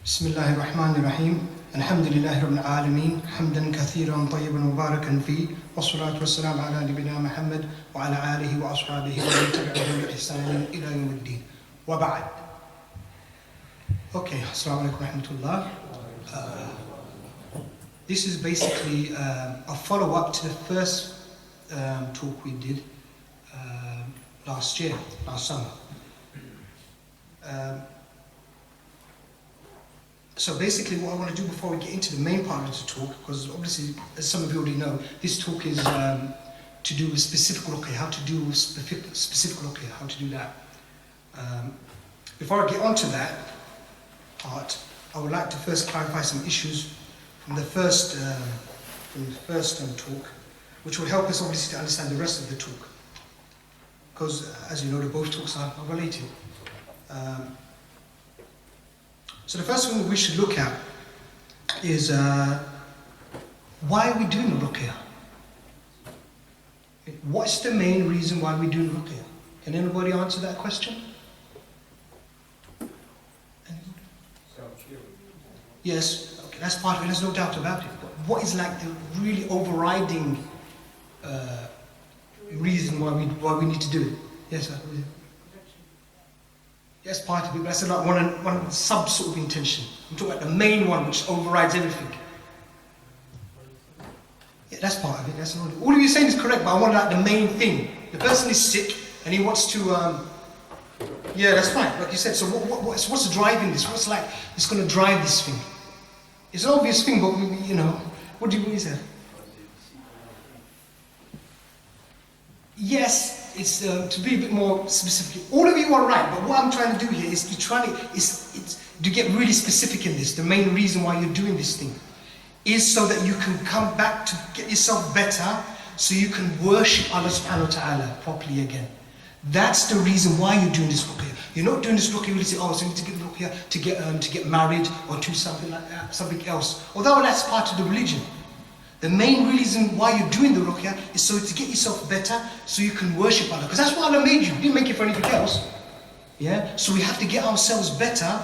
بسم الله الرحمن الرحيم الحمد لله رب العالمين حمدا كثيرا طيبا مباركا فيه والصلاة والسلام على نبينا محمد وعلى آله وأصحابه ومن تبعهم بإحسان إلى يوم الدين وبعد. Okay, assalamu alaikum wa rahmatullah. This is basically a follow-up to the first talk we did last summer. So basically what I want to do before we get into the main part of the talk, because obviously, as some of you already know, this talk is to do with specific ruqyah, how to do with specific ruqyah, how to do that. Before I get onto that part, I would like to first clarify some issues from the first talk, which will help us obviously to understand the rest of the talk. Because as you know, both talks are related. So the first thing we should look at is why are we doing ruqyah? What's the main reason why we're doing ruqyah? Can anybody answer that question? Yes, okay, that's part of it, there's no doubt about it. But what is like the really overriding reason why we need to do it? Yes, sir. Yes, part of it, but that's not one sub sort of intention. I'm talking about the main one which overrides everything. Yeah, that's part of it. That's all of you saying is correct, but I want like the main thing. The person is sick and he wants to. Yeah, that's fine. Like you said. So what's driving this? What's like it's going to drive this thing? It's an obvious thing, but what do you mean, sir? Yes. It's to be a bit more specific. All of you are right, but what I'm trying to do here is to get really specific in this. The main reason why you're doing this thing is so that you can come back to get yourself better, so you can worship Allah subhanahu wa ta'ala properly again. That's the reason why you're doing this ruqyah. You're not doing this ruqyah really say, oh, so you need to get ruqyah to get married or do something like that, something else. Although that's part of the religion. The main reason why you're doing the ruqyah is so to get yourself better, so you can worship Allah. Because that's what Allah made you. He didn't make you for anything else. Yeah? So we have to get ourselves better.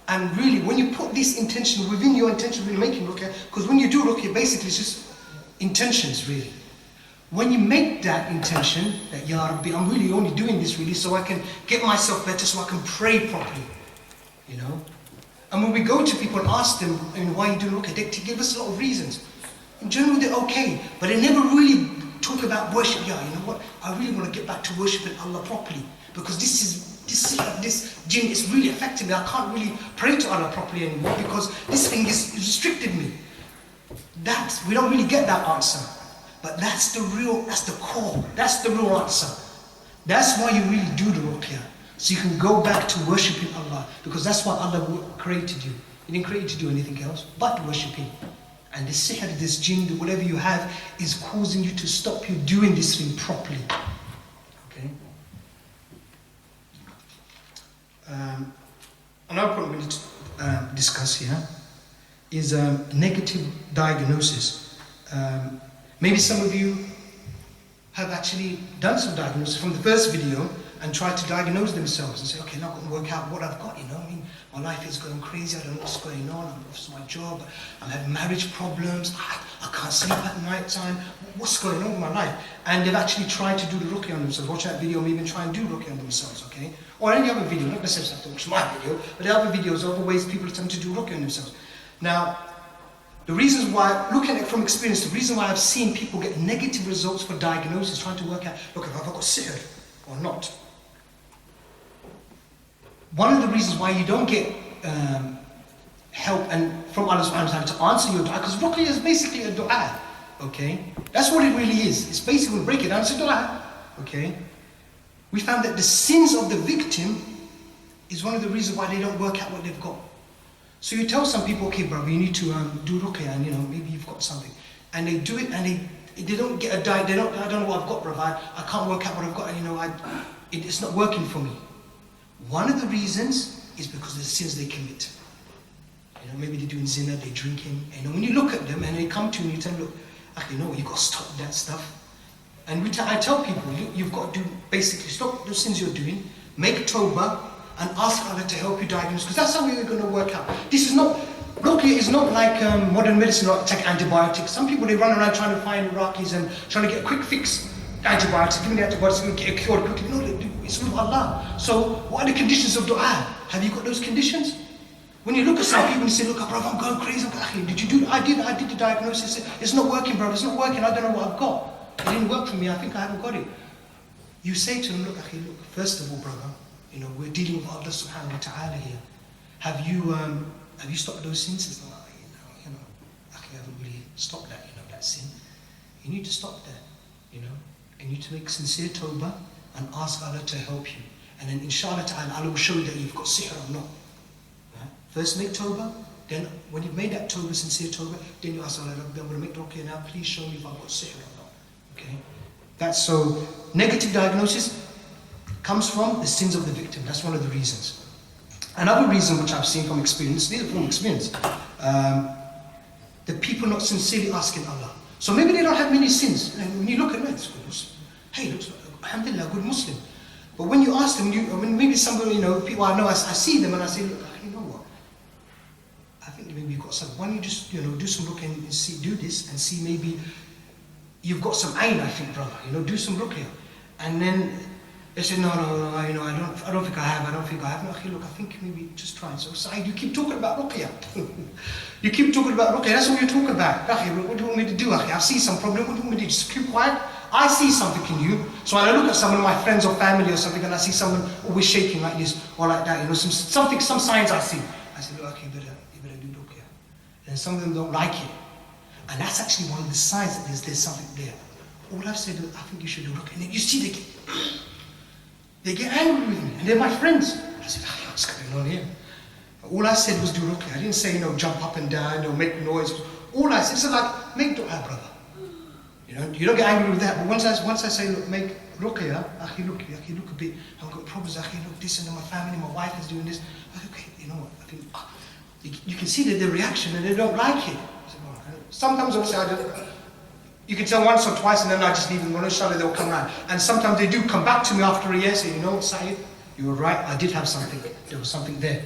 And really, when you put this intention within your intention when you're making ruqyah, because when you do ruqyah, basically it's just intentions really. When you make that intention, that Ya Rabbi, I'm really only doing this really so I can get myself better, so I can pray properly. And when we go to people and ask them, why you do ruqyah, they give us a lot of reasons. In general, they're okay, but they never really talk about worship. Yeah, you know what? I really want to get back to worshiping Allah properly, because this jinn is really affecting me. I can't really pray to Allah properly anymore because this thing is restricted me. We don't really get that answer, but that's the core. That's the real answer. That's why you really do the ruqyah, so you can go back to worshiping Allah, because that's why Allah created you. He didn't create you to do anything else but worship Him. And the sihr, this jinn, whatever you have, is causing you to stop you doing this thing properly. Okay? Another point we need to discuss here is negative diagnosis. Maybe some of you have actually done some diagnosis from the first video and tried to diagnose themselves and say, okay, now I'm going to work out what I've got, my life is going crazy, I don't know what's going on, I've lost my job, I'm having marriage problems, I can't sleep at night time, what's going on with my life? And they've actually tried to do the ruqyah on themselves. Watch that video, maybe try and do ruqyah on themselves, okay? Or any other video, not necessarily have to watch my video, but there are other videos, other ways people attempt to do ruqyah on themselves. Now, the reasons why, looking at it from experience, the reason why I've seen people get negative results for diagnosis, trying to work out, look, have I got sihr or not? One of the reasons why you don't get help and from Allah subhanahu wa ta'ala to answer your dua, because ruqyah is basically a dua, okay? That's what it really is. It's basically, break it down, it's a dua, okay? We found that the sins of the victim is one of the reasons why they don't work out what they've got. So you tell some people, okay, brother, you need to do ruqyah, and maybe you've got something, and they do it, and they don't get a diet. I don't know what I've got, brother. I can't work out what I've got, and it's not working for me. One of the reasons is because of the sins they commit. Maybe they're doing zina, they're drinking. When you look at them and they come to you and you tell them, look, okay, you've got to stop that stuff. And I tell people, you've got to basically stop those sins you're doing, make tawbah, and ask Allah to help you diagnose, because that's how we're going to work out. This is not, Ruqyah is not like modern medicine, like take antibiotics. Some people, they run around trying to find Iraqis and trying to get a quick fix. Antibiotics, give me the antibiotics, and get a cure quickly. No, it's with Allah. So what are the conditions of dua? Have you got those conditions? When you look at some people and you say, look, bro, I'm going crazy. Did you do it? I did the diagnosis. It's not working, bro. It's not working. I don't know what I've got. It didn't work for me. I think I haven't got it. You say to them, look, first of all, brother, we're dealing with Allah subhanahu wa ta'ala here. Have you stopped those sins? It's like, I haven't really stopped that, that sin. You need to stop that, and you need to make sincere tawbah and ask Allah to help you. And then inshallah ta'ala, Allah will show you that you've got sihr or not. First make tawbah, then when you've made that tawbah, sincere tawbah, then you ask Allah, I'm going to make ruqyah now, please show me if I've got sihr or not. Okay? That's so, negative diagnosis comes from the sins of the victim. That's one of the reasons. Another reason which I've seen from experience, these are from experience, the people not sincerely asking Allah. So maybe they don't have many sins. And when you look at them, it's good Muslim. Hey, looks like, alhamdulillah, good Muslim. But when you ask them, maybe somebody, people I know, I see them and I say, look, you know what? I think maybe you've got something. Why don't you just, do some ruqyah and see, do this and see maybe you've got some ayn, I think, brother. Do some ruqyah. And then they say, no, I don't think I have. No, look, I think maybe just try. So, Saeed, you keep talking about ruqyah. You keep talking about ruqyah. That's what you talk about. What do you want me to do? I see some problem. What do you want me to do? Just keep quiet. I see something in you. So when I look at some of my friends or family or something, and I see someone always shaking like this or like that, some signs I see. I say, look, you better do ruqyah. And some of them don't like it. And that's actually one of the signs that there's something there. All I've said is, I think you should do ruqyah. And then you see they get angry with me. And they're my friends. I said, what's going on here? All I said was do ruqyah. I didn't say, jump up and down or make noise. All I said is like, make dua, brother. You don't get angry with that. But once I say, look, make ruqyah, look a bit, I've got problems, look, this and my family, my wife is doing this. I said, okay, you know what? I think, you can see that their reaction and they don't like it. I said, sometimes obviously you can tell once or twice and then I just leave them. Inshallah, they'll come around. And sometimes they do come back to me after a year, say, you know what, Saeed, you were right, I did have something. There was something there.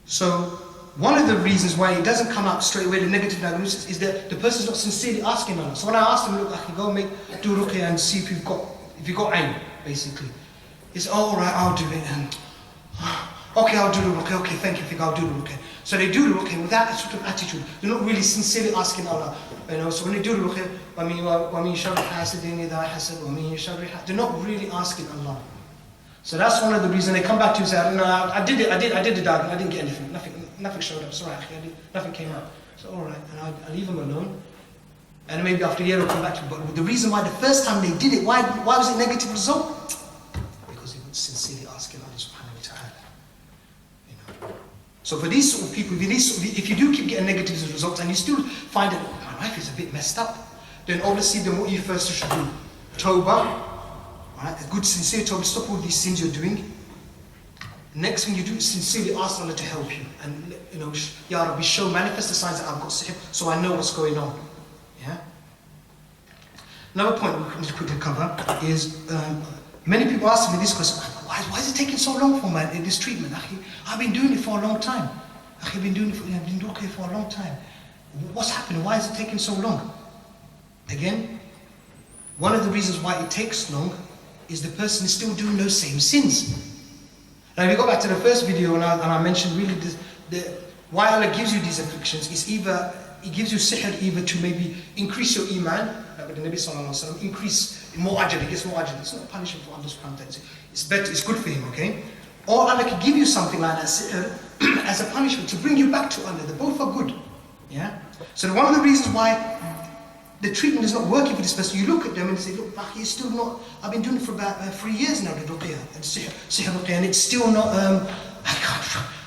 So, one of the reasons why it doesn't come out straight away, the negative diagnosis, is that the person's not sincerely asking Allah. So when I ask them, look, I can go do ruqyah and see if you've got ayn, basically. It's, all right, I'll do it. And, okay, I'll do the ruqyah. Okay, thank you, I'll do the ruqyah. So they do the ruqyah with that sort of attitude. They're not really sincerely asking Allah. So when they do the ruqyah, وَمِن شَرِّ حَاسِدٍ إِذَا حَسَدَ وَمِن شَرِّ they're not really asking Allah. So that's one of the reasons they come back to you and say, I did the diagnosis, I didn't get anything, nothing showed up, sorry, nothing came out. So alright, and I'll leave them alone. And maybe after a year they'll come back to you. But the reason why the first time they did it, why was it negative result? Because they weren't sincerely asking Allah subhanahu wa ta'ala. So for these sort of people, if you do keep getting negative results and you still find that my life is a bit messed up, then obviously then what you first should do, tawbah, right? A good sincere tawbah, stop all these sins you're doing. Next thing you do is sincerely ask Allah to help you. And Ya Rabbi, manifest the signs that I've got sihr so I know what's going on. Yeah? Another point we need to quickly cover is, many people ask me this question, why is it taking so long for this treatment? I've been doing it for a long time. I've been doing ruqyah for a long time. What's happening? Why is it taking so long? Again, one of the reasons why it takes long is the person is still doing those same sins. Now if you go back to the first video and I mentioned really why Allah gives you these afflictions is either, He gives you sihr either to maybe increase your iman, like with the Nabi sallallahu alaihi wasallam, increase more ajr, he gets more ajr. It's not a punishment for Allah subhanahu wa ta'ala. It's better, it's good for him, okay? Or Allah can give you something like that sihr as a punishment to bring you back to Allah. They both are good. Yeah? So one of the reasons why the treatment is not working for this person, you look at them and say, look, he's still not, I've been doing it for about 3 years now, the ruqyah, and sihr ruqyah, and it's still not,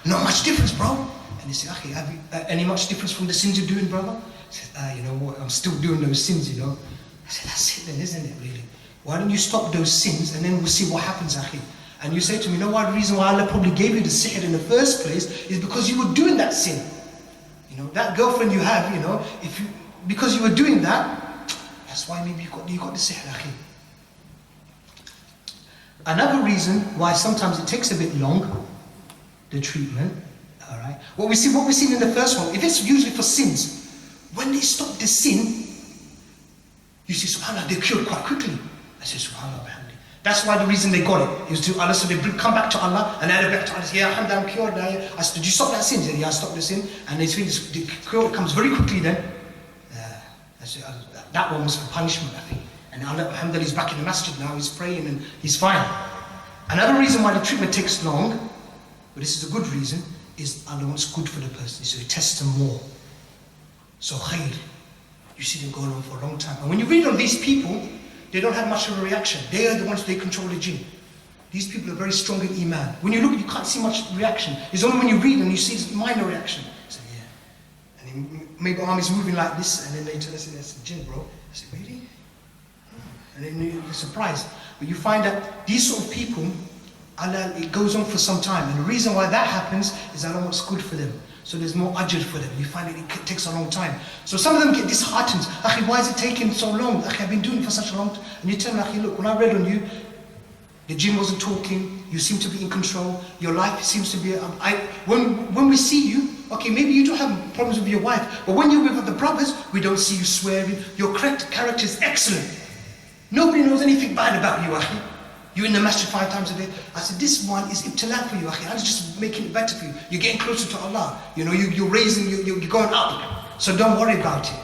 not much difference, bro. And they say, have you any much difference from the sins you're doing, brother? I said, you know what, I'm still doing those sins, I said, that's it then, isn't it, really? Why don't you stop those sins and then we'll see what happens, akhi. And you say to me, you know what, the reason why Allah probably gave you the sihr in the first place is because you were doing that sin. That girlfriend you have, because you were doing that, that's why maybe you got the sihr, akhi. Another reason why sometimes it takes a bit long, the treatment, all right. What we've seen in the first one, if it's usually for sins, when they stop the sin, you see, subhanAllah, they're cured quite quickly. I say, subhanAllah, bihamdi. That's why the reason they got it is to Allah, so they come back to Allah, and they're back to Allah, say, yeah, alhamdulillah, I'm cured. I said, did you stop that sin? He said, yeah, I stopped the sin. And they see the cure comes very quickly then. I said, that one was for punishment, I think. And Allah, alhamdulillah, he's back in the masjid now, he's praying and he's fine. Another reason why the treatment takes long, but this is a good reason, is Allah wants good for the person, so he tests them more. So khair, you see them going on for a long time. And when you read on these people, they don't have much of a reaction. They are the ones they control the jinn. These people are very strong in iman. When you look, you can't see much reaction. It's only when you read and you see this minor reaction. So yeah. And then maybe arm is moving like this, and then later they say, that's a jinn, bro. I say, really? And then you're surprised. But you find that these sort of people, Allah, it goes on for some time. And the reason why that happens is Allah wants good for them. So there's more ajr for them. You find it takes a long time. So some of them get disheartened. Akhi, why is it taking so long? Akhi, I've been doing it for such a long time. And you tell them, Akhi, look, when I read on you, the jinn wasn't talking, you seem to be in control, your life seems to be, when we see you, okay, maybe you don't have problems with your wife, but when you're with other brothers, we don't see you swearing, your character is excellent. Nobody knows anything bad about you, Akhi. You're in the masjid 5 times a day. I said, this one is ibtila for you, Akhi. I'm just making it better for you. You're getting closer to Allah. You know, you're raising, you're going up. So don't worry about it.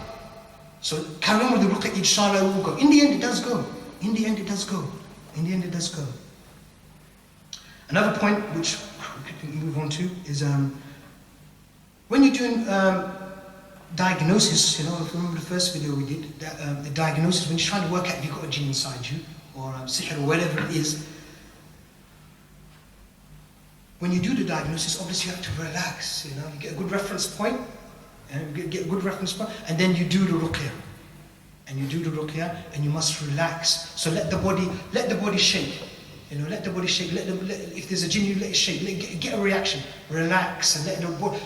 So carry on with the ruqyah, inshallah, it will go. In the end, it does go. In the end, it does go. In the end, it does go. Another point which we can move on to is when you're doing diagnosis, you know, if you remember the first video we did, the diagnosis, when you're trying to work out if you've got a jinn inside you, or sihr, or whatever it is, when you do the diagnosis, obviously you have to relax, you know, you get a good reference point, and you get a good reference point, and then you do the ruqyah. And you do the ruqyah, and you must relax. So let the body shake. You know, let the body shake. If there's a jinn, you let it shake. Get a reaction. Relax and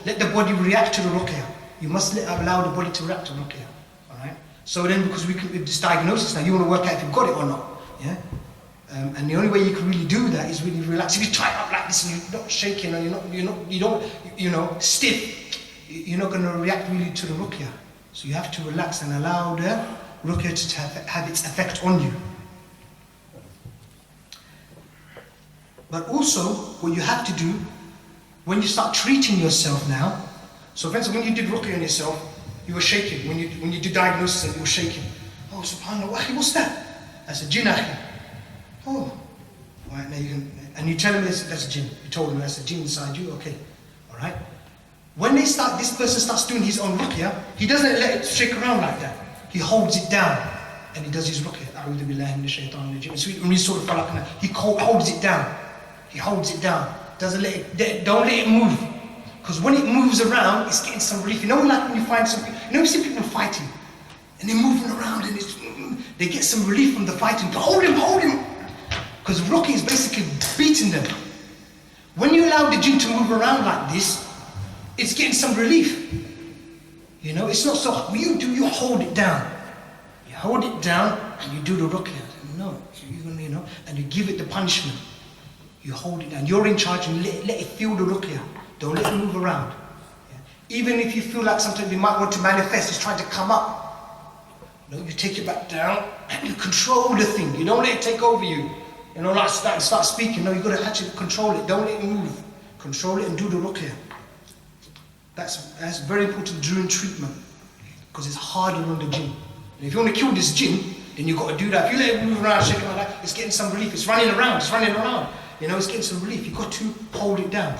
let the body react to the ruqyah. You must allow the body to react to ruqyah. All right. So then, because with this diagnosis now, you want to work out if you've got it or not. Yeah. And the only way you can really do that is really relax. If you tie it up like this and you're not shaking, or you don't stiff, you're not going to react really to the ruqyah. So you have to relax and allow the ruqyah to have its effect on you. But also, what you have to do, when you start treating yourself now, so for instance, when you did ruqyah on yourself, you were shaking. When you did diagnosis, you were shaking. Oh, subhanAllah, what's that? I said, jinn, akhi. Oh, right, now you can, and you tell him that's a jinn. You told him that's a jinn inside you, okay, all right. When this person starts doing his own ruqyah, he doesn't let it shake around like that. He holds it down, and he does his ruqyah. A'udhu billahi minash shaitanir rajim. So when he sort of falak, he holds it down. He holds it down. Don't let it move. Because when it moves around, it's getting some relief. You know, like when you find something, you see people fighting, and they're moving around, and they get some relief from the fighting. Hold him. Because ruqyah is basically beating them. When you allow the jinn to move around like this, it's getting some relief. You know, it's not so, what you hold it down. You hold it down and you do the ruqyah. No, you know, and you give it the punishment. You hold it down. You're in charge and let it feel the ruqyah. Don't let it move around. Yeah. Even if you feel like sometimes you might want to manifest, it's trying to come up. No, you take it back down and you control the thing. You don't let it take over you. You know, like start speaking. No, you've got to actually control it. Don't let it move. Control it and do the ruqyah. That's very important during treatment, because it's harder on the jinn. And if you want to kill this jinn, then you've got to do that. If you let it move around, shaking like that, it's getting some relief. It's running around. You know, it's getting some relief. You've got to hold it down.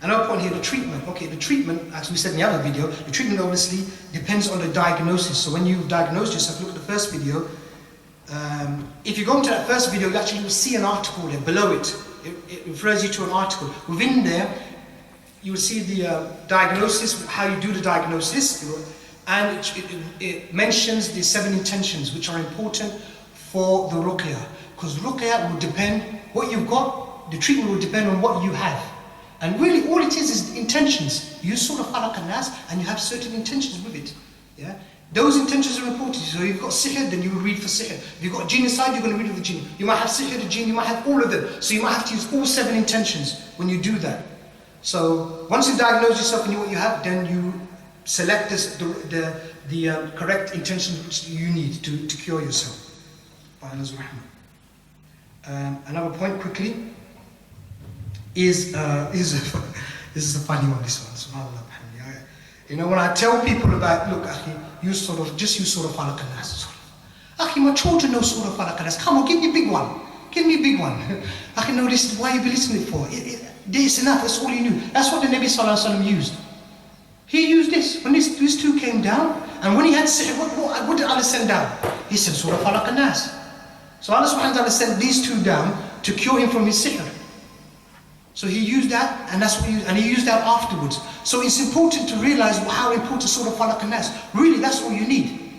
Another point here, the treatment. Okay, the treatment, as we said in the other video, the treatment obviously depends on the diagnosis. So when you've diagnosed yourself, look at the first video. If you go into that first video, you actually will see an article there below it. It refers you to an article. Within there, you will see the diagnosis, how you do the diagnosis, and it mentions the 7 intentions which are important for the ruqyah. Because ruqyah will depend, what you've got, the treatment will depend on what you have. And really all it is intentions. You sort of falak an-nas and you have certain intentions with it. Yeah? Those intentions are important. So if you've got sihr, then you will read for sihr. If you've got jinn inside, you're going to read for the jinn. You might have sihr, the jinn, you might have all of them. So you might have to use all 7 intentions when you do that. So once you diagnose yourself and you know what you have, then you select the correct intentions which you need to cure yourself. Another point quickly is this is a funny one, this one. SubhanAllah. You know, when I tell people about, look, akhi, use Surah Falaq and Nas. Akhi, my children know Surah Falaq and Nas. Come on, give me a big one. Give me a big one. Akhi, no, this is why you be listening for. It's enough, that's all you knew. That's what the Nabi Sallallahu Alaihi Wasallam used. He used this. When these 2 came down, and when he had sihr, what did Allah send down? He sent Surah Falaq and Nas. So Allah subhanahu wa ta'ala sent these 2 down to cure him from his sihr. So he used that, and that's what he used that afterwards. So it's important to realize how important Surah Falaq and Nas. Really, that's all you need.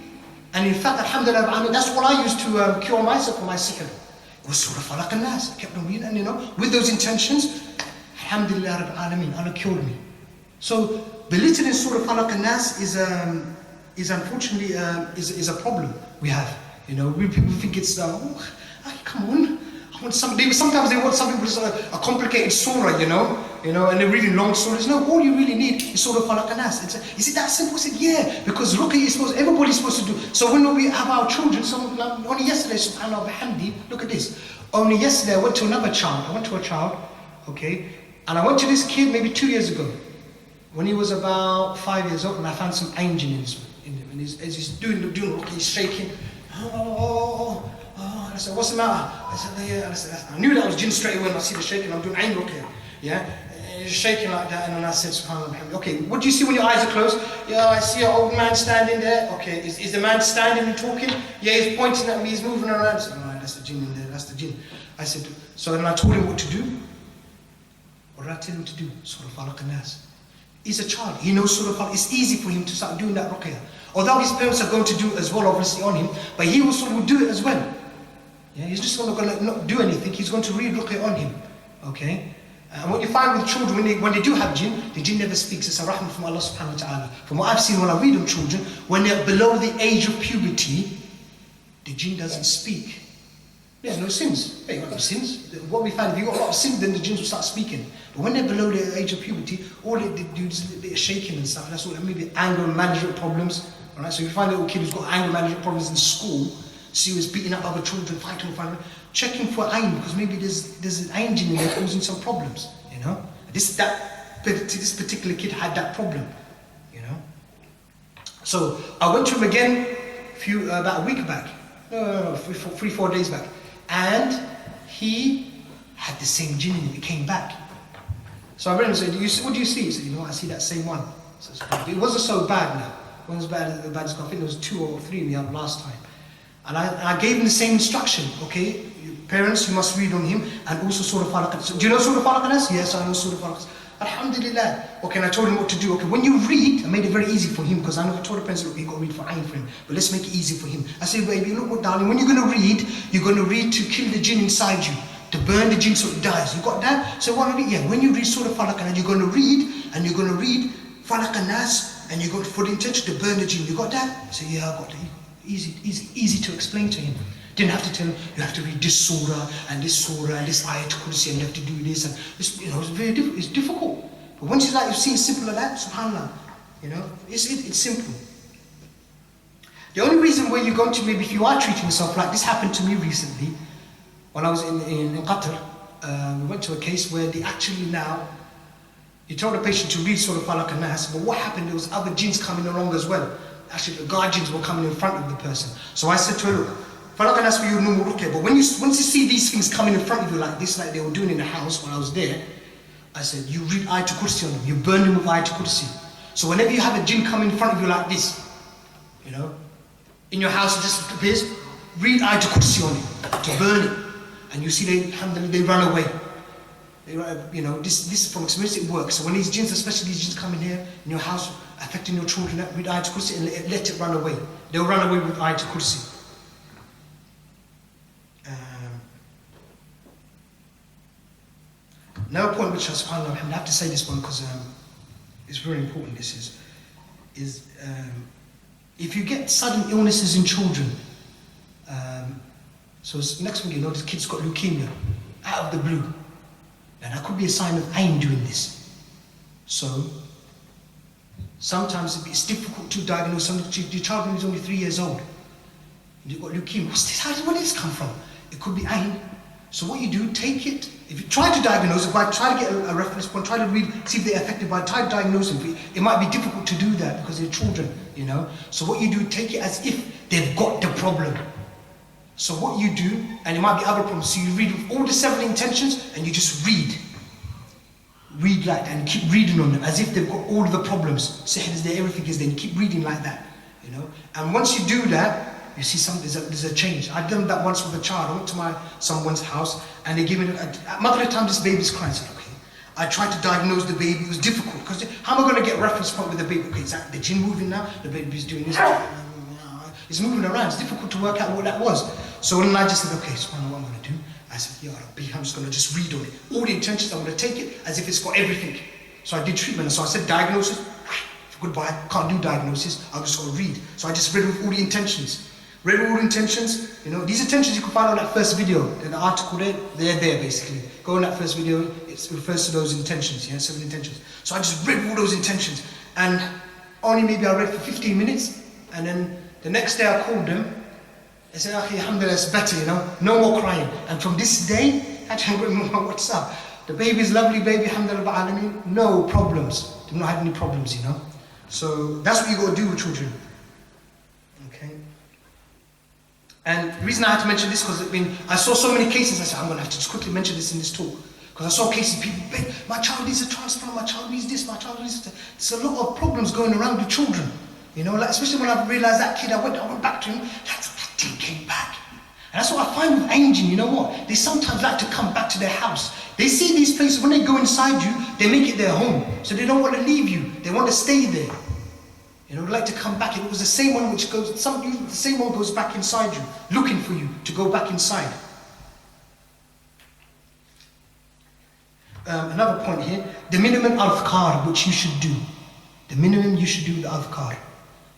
And in fact, alhamdulillah, that's what I used to cure myself from my sihr. It was Surah Falaq and Nas. I kept on reading, and you know, with those intentions, alhamdulillah, Rabbil Alameen, Allah cured me. So belittling Surah Falaq and Nas is unfortunately is a problem we have. You know, people think it's come on. Sometimes they want something which is a complicated surah, you know, and they're reading long surahs. No, all you really need is Surah Falaq and Nas. Is it that simple? I said, yeah, because Ruqyah everybody's supposed to do. So when we have our children, only yesterday, subhanAllah bihamdi, look at this. Only yesterday I went to a child, okay, and I went to this kid maybe 2 years ago, when he was about 5 years old, and I found some angel in him, and as he's doing Ruqyah, he's shaking. I said, what's the matter? I said, yeah. I knew that was jinn straight away when I see the shaking. I'm doing ayn Ruqyah. Yeah? He's shaking like that, and then I said, subhanAllah. Okay, what do you see when your eyes are closed? Yeah, I see an old man standing there. Okay, is the man standing and talking? Yeah, he's pointing at me, he's moving around. I said, all right, that's the jinn in there, that's the jinn. I said, so then I told him what to do. What did I tell him to do? Surah Falaq and Nas. He's a child, he knows Surah Falaq. It's easy for him to start doing that Ruqyah. Although his parents are going to do it as well, obviously, on him, but he also will do it as well. Yeah, he's just not going to not do anything, he's going to read Ruqyah on him. Okay? And what you find with children, when they do have jinn, the jinn never speaks. It's a rahmah from Allah subhanahu wa ta'ala. From what I've seen when I read on children, when they're below the age of puberty, the jinn doesn't speak. There's no sins. Hey, you got no sins. What we find, if you've got a lot of sins, then the jinns will start speaking. But when they're below the age of puberty, all they do is a bit of shaking and stuff. That's all. Maybe anger management problems. Alright, so if you find a little kid who's got anger management problems in school, see who's beating up other children, fighting, checking for ayn, because maybe there's an ayn jinn in there causing some problems, you know. This particular kid had that problem, you know. So I went to him again about a week back, no, 3-4 days back, and he had the same jinn in him. He came back. So I read him and said, what do you see? He said, you know, I see that same one. So it wasn't so bad now. It wasn't as bad as I think there was 2 or 3 we had last time. And I gave him the same instruction, okay? Parents, you must read on him, and also Surah Falaq. So, do you know Surah Falaq? Yes, I know Surah Falaq. Alhamdulillah. Okay, and I told him what to do. Okay, when you read, I made it very easy for him, because I know I told the parents, look, you've got to read for ayn for him, but let's make it easy for him. I said, baby, look what, darling, when you're going to read to kill the jinn inside you, to burn the jinn so it dies. You got that? So what? Yeah, when you read Surah Falaq, and you're going to read Falaq and Nas, and you're going for the intention to burn the jinn. You got that? So yeah, I got that. Easy to explain to him. Didn't have to tell him, you have to read this surah and this ayat kursi, and you have to do this, and it's, you know, it's very difficult. It's difficult. But once you see it's simple like that, subhanAllah, you know, it's simple. The only reason where you're going to, maybe if you are treating yourself like this, happened to me recently when I was in Qatar. We went to a case where they actually now, you told the patient to read Surah Falaq and Nas, but what happened, there was other jinns coming along as well. Actually, the guardians were coming in front of the person. So I said to her, look, Falaq and Nas for you normal Ruqyah, but once you see these things coming in front of you like this, like they were doing in the house when I was there, I said, you read ayatul kursi on them, you burn them with ayatul kursi. So whenever you have a jinn come in front of you like this, you know, in your house it just appears, read ayatul kursi on it, to burn it. And you see they run away. You know, this from experience it works. So when these jinns, especially these jinns come in here, in your house, affecting your children, read ayatul kursi and let it run away. They'll run away with ayatul kursi. Another point which subhanAllah, I have to say this one because it's very important. This is If you get sudden illnesses in children, so next thing you know, this kid's got leukemia, out of the blue. And that could be a sign of ain doing this. So, sometimes it's difficult to diagnose something. Your child is only 3 years old. You've got leukemia. What's this? Where did this come from? It could be ain. So what you do, take it. If you try to diagnose it, try to get a reference point, try to read, see if they're affected by diagnosing. It might be difficult to do that because they're children, you know. So what you do, take it as if they've got the problem. So what you do, and it might be other problems, so you read with all the 7 intentions and you just read. Read like that and keep reading on them as if they've got all of the problems. Sihr is there, everything is there, and you keep reading like that, you know. And once you do that, you see there's a change. I've done that once with a child. I went to someone's house and they gave me, at Maghrib time this baby's crying. I said, okay. I tried to diagnose the baby. It was difficult because how am I going to get a reference point with the baby? Okay, is that the jinn moving now? The baby's doing this. It's moving around. It's difficult to work out what that was. So then I just said, okay, so I know what I'm going to do. I said, Ya Rabbi, I'm just going to just read on it. All the intentions, I'm going to take it as if it's got everything. So I did treatment. So I said diagnosis, goodbye, can't do diagnosis. I've just got to read. So I just read with all the intentions. Read all the intentions. You know, these intentions you can find on that first video. In the article there, they're there basically. Go on that first video, it refers to those intentions, 7 intentions. So I just read all those intentions. And only maybe I read for 15 minutes. And then the next day I called them. I said, alhamdulillah, it's better, no more crying. And from this day, I tell them what's up. The baby's lovely baby, alhamdulillah, no problems. They've not had any problems, So that's what you got to do with children. Okay. And the reason I had to mention this because I saw so many cases. I said I'm going to have to just quickly mention this in this talk because I saw cases people, my child needs a transplant, my child needs this, my child needs that. There's a lot of problems going around with children. Like especially when I realised that kid, I went back to him. That thing came back. And that's what I find with angel. You know what? They sometimes like to come back to their house. They see these places when they go inside you, they make it their home. So they don't want to leave you. They want to stay there. They like to come back. It was the same one which goes. The same one goes back inside you, looking for you to go back inside. Another point here: the minimum adhkar which you should do. The minimum you should do the adhkar.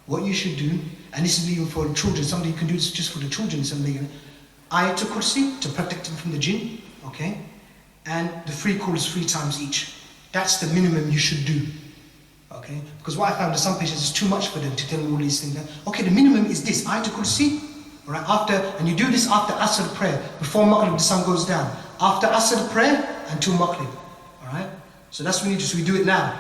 What you should do, and this is even for children. Somebody can do this just for the children. Something. Ayatul Kursi to protect them from the jinn. Okay, and the 3 calls 3 times each. That's the minimum you should do. Okay, because what I found is some patients is too much for them to tell them all these things. Okay, the minimum is this, Ayatul Kursi, all right, and you do this after Asr prayer, before Maghrib the sun goes down, after Asr prayer until Maghrib, all right? So that's when you we do it now,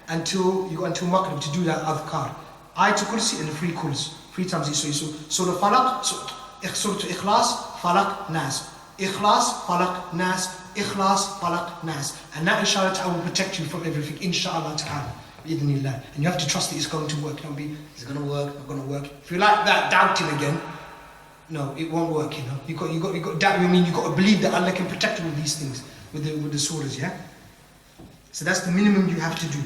until Maghrib to do that adhkar. Ayatul Kursi and the 3 calls, 3 times each. So Surah Falaq, Surah Ikhlas, Falaq, Nas. Ikhlas, Falaq, Nas, Ikhlas, Falaq, Nas. And that inshallah ta'ala will protect you from everything, inshallah ta'ala. And you have to trust that it's going to work. Don't be, is it going to work, not going to work. If you like that doubting again, no, it won't work, You got doubt, you got to believe that Allah can protect you with these things, with the surahs, So that's the minimum you have to do.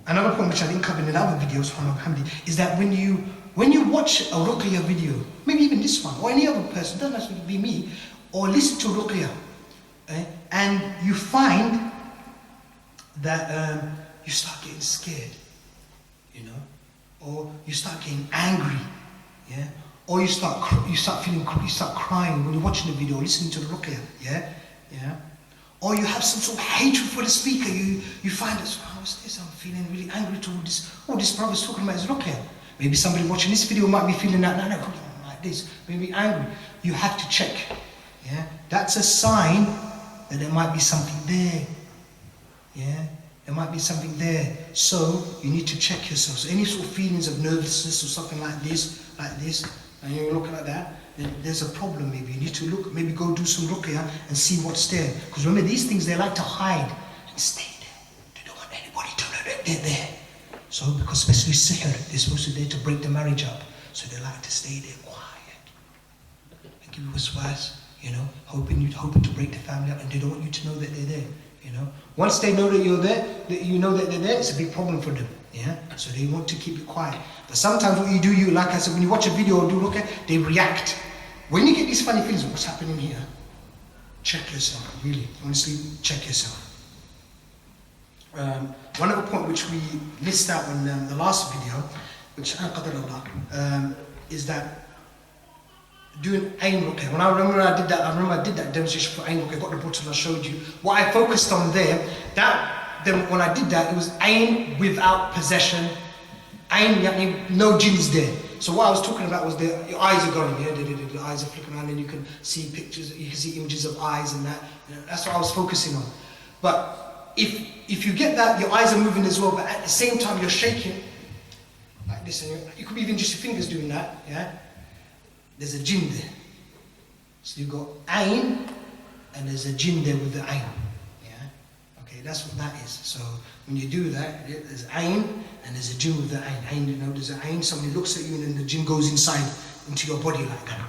Another point which I didn't cover in other videos, is that when you watch a Ruqyah video, maybe even this one, or any other person, doesn't have to be me, or listen to Ruqyah, and you find that you start getting scared, or you start getting angry, or you start crying when you're watching the video, or listening to the Ruqyah, or you have some sort of hatred for the speaker. You find that, what's this? I'm feeling really angry to all this brother's talking about his Ruqyah. Maybe somebody watching this video might be feeling that, no, like this, maybe angry. You have to check, That's a sign that there might be something there, There might be something there. So you need to check yourself. So any sort of feelings of nervousness or something like this, and you're looking at that, then there's a problem maybe. You need to look, maybe go do some Ruqyah and see what's there. Because remember, these things, they like to hide and stay there. They don't want anybody to know that they're there. So, because especially sihr, they're supposed to be there to break the marriage up. So they like to stay there quiet. And give you waswas, hoping to break the family up, and they don't want you to know that they're there, Once they know that you're there, that you know that they're there, it's a big problem for them, So they want to keep it quiet. But sometimes what you do, like I said, when you watch a video or do Ruqyah, they react. When you get these funny feelings, what's happening here? Check yourself, really, honestly, check yourself. One other point which we missed out on the last video, which is that doing ayn ruqyah. When I remember I did that demonstration for ayn ruqyah. I got the bottle I showed you. What I focused on there, then when I did that, it was ayn without possession. Ayn, no jinn is there. So what I was talking about was your eyes are going, yeah, the eyes are flipping around, and you can see pictures, you can see images of eyes and that. You know, that's what I was focusing on. But if you get that, your eyes are moving as well, but at the same time you're shaking like this, and you could be even just your fingers doing that, yeah. There's a jinn there. So you've got ayn, and there's a jinn there with the ayn. Yeah? Okay, that's what that is. So when you do that, there's ayn, and there's a jinn with the ayn. Ayn, you know, there's an ayn, somebody looks at you, and then the jinn goes inside into your body like that.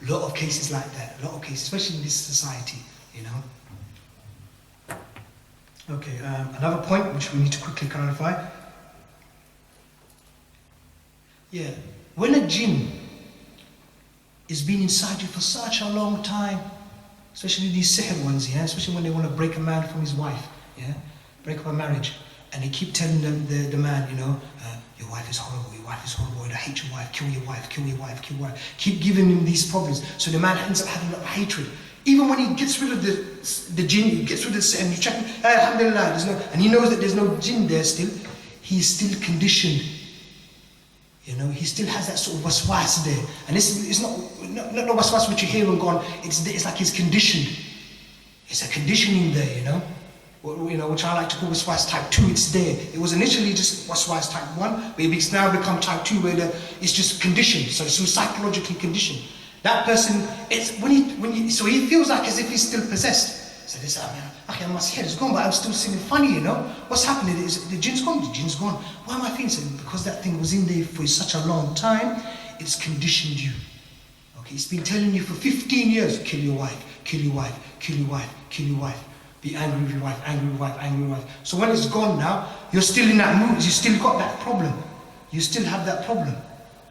A lot of cases like that, a lot of cases, especially in this society, you know. Okay, another point which we need to quickly clarify. Yeah, when a jinn is been inside you for such a long time, especially these sihr ones, yeah, especially when they want to break a man from his wife, yeah, break up a marriage, and they keep telling them the man, you know, your wife is horrible, I hate your wife, kill your wife, kill your wife, kill your wife. Keep giving him these problems, so the man ends up having a lot of hatred. Even when he gets rid of the jinn, he gets rid of the sihr, and you check him, alhamdulillah, and he knows that there's no jinn there still, he's still conditioned. You know, he still has that sort of waswas there. And it's not waswas which you hear and gone, it's like he's conditioned. It's a conditioning there, you know. Which I like to call waswas type 2, it's there. It was initially just waswas type 1, but it's now become type 2 where it's just conditioned. So it's psychologically conditioned. That person, so he feels like as if he's still possessed. So this, my head is gone, but I'm still seeing funny, you know. What's happening? Is the jinn's gone? The jinn's gone. Why am I feeling so? Because that thing was in there for such a long time, it's conditioned you. Okay, it's been telling you for 15 years, kill your wife, kill your wife, kill your wife, kill your wife. Be angry with your wife, angry with your wife, angry with your wife. So when it's gone now, you're still in that mood, you still got that problem. You still have that problem.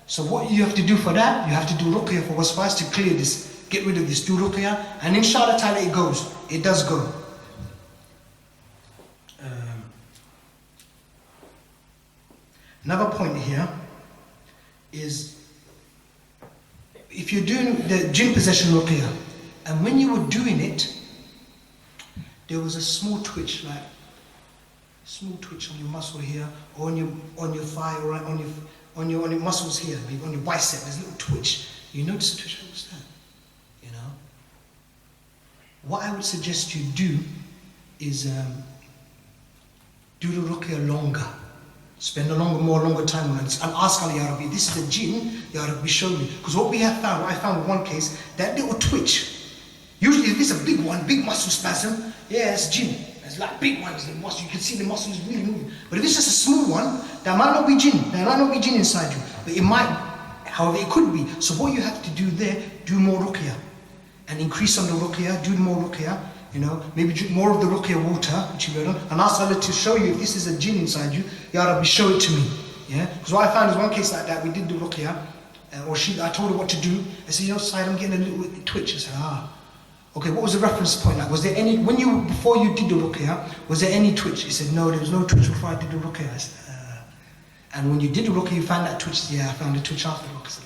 So what you have to do for that, you have to do ruqyah for waswas to clear this. Get rid of this, do ruqyah, and inshallah ta'ala it goes. It does go. Another point here is if you're doing the jinn possession ruqyah, and when you were doing it, there was a small twitch on your muscle here, or on your thigh, or on your muscles here, maybe on your bicep. There's a little twitch. You notice the twitch? What's that? You know. What I would suggest you do is do the ruqyah longer. Spend more longer time on it. And ask Allah, Ya Rabbi, this is a jinn, Ya Rabbi, show me. Because what I found in one case, that little twitch, usually if it's a big one, big muscle spasm, yeah, it's jinn. It's like big ones, you can see the muscles really moving. But if it's just a small one, that might not be jinn. There might not be jinn inside you. But it might, however, it could be. So what you have to do there, do more ruqyah. And increase on the ruqyah, do more ruqyah. You know, maybe drink more of the ruqyah water, which you learn, and ask Allah to show you if this is a jinn inside you, Ya Rabbi, show it to me. Yeah? Because what I found is one case like that, we did the ruqyah, I told her what to do. I said, you know, Saeed, I'm getting a little twitch. I said, okay, what was the reference point like? Was there any, before you did the ruqyah, was there any twitch? He said, no, there was no twitch before I did the ruqyah. I said, and when you did the ruqyah, you found that twitch? Yeah, I found the twitch after the ruqyah.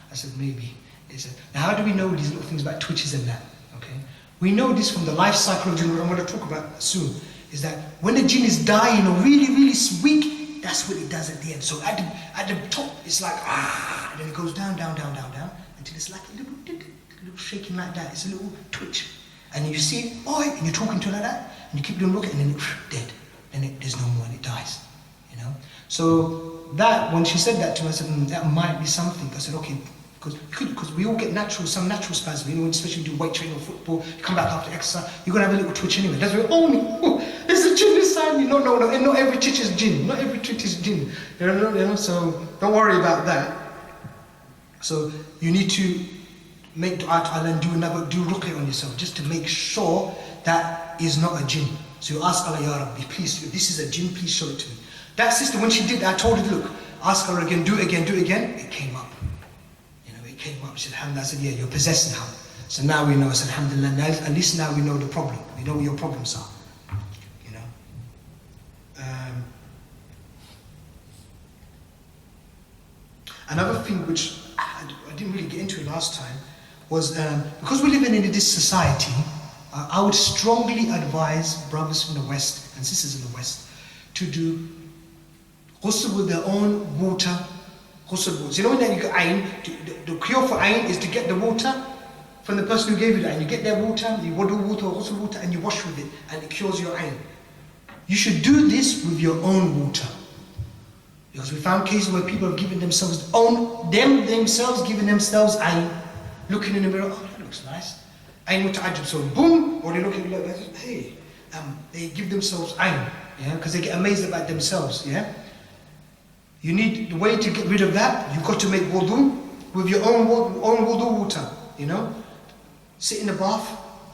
I said, maybe. He said, now how do we know these little things about twitches and that? Okay, we know this from the life cycle of jinn, what I'm going to talk about soon, is that when the jinn is dying or really, really weak, that's what it does at the end. So at the top, it's like, and then it goes down, until it's like a little shaking like that. It's a little twitch. And you see it, and you're talking to it like that, and you keep doing ruqyah, and then it's dead. Then there's no more, and it dies. You know? So that, when she said that to me, I said, that might be something. I said, okay, because we all get some natural spasms, you know, especially when you do weight training or football, you come back after exercise, you're going to have a little twitch anyway. That's why, there's a jinn inside me. No, and not every twitch is jinn. Not every twitch is jinn. You know, so don't worry about that. So you need to make dua to Allah and do ruqyah on yourself, just to make sure that is not a jinn. So you ask Allah, Ya Rabbi, please, if this is a jinn, please show it to me. That sister, when she did that, I told her, look, ask her again, do it again. It came up. Came up, she said, alhamdulillah. I said, yeah, you're possessed now. So now we know. I said, alhamdulillah, at least now we know the problem. We know what your problems are. You know. Another thing which I didn't really get into last time was because we're living in this society, I would strongly advise brothers from the West and sisters in the West to do ghusl with their own water. Ghusl water. So you know when you get ayn, the cure for ayn is to get the water from the person who gave you the ayn. You get their water, you wudu water or ghusl water, and you wash with it, and it cures your ayn. You should do this with your own water. Because we found cases where people have given themselves giving themselves ayn, looking in the mirror, oh that looks nice. Ayn muta'ajjab, so boom, or they look at it like, hey, they give themselves ayn, yeah, because they get amazed about themselves, yeah. You need the way to get rid of that. You've got to make wudu with your own wudu water, you know. Sit in the bath.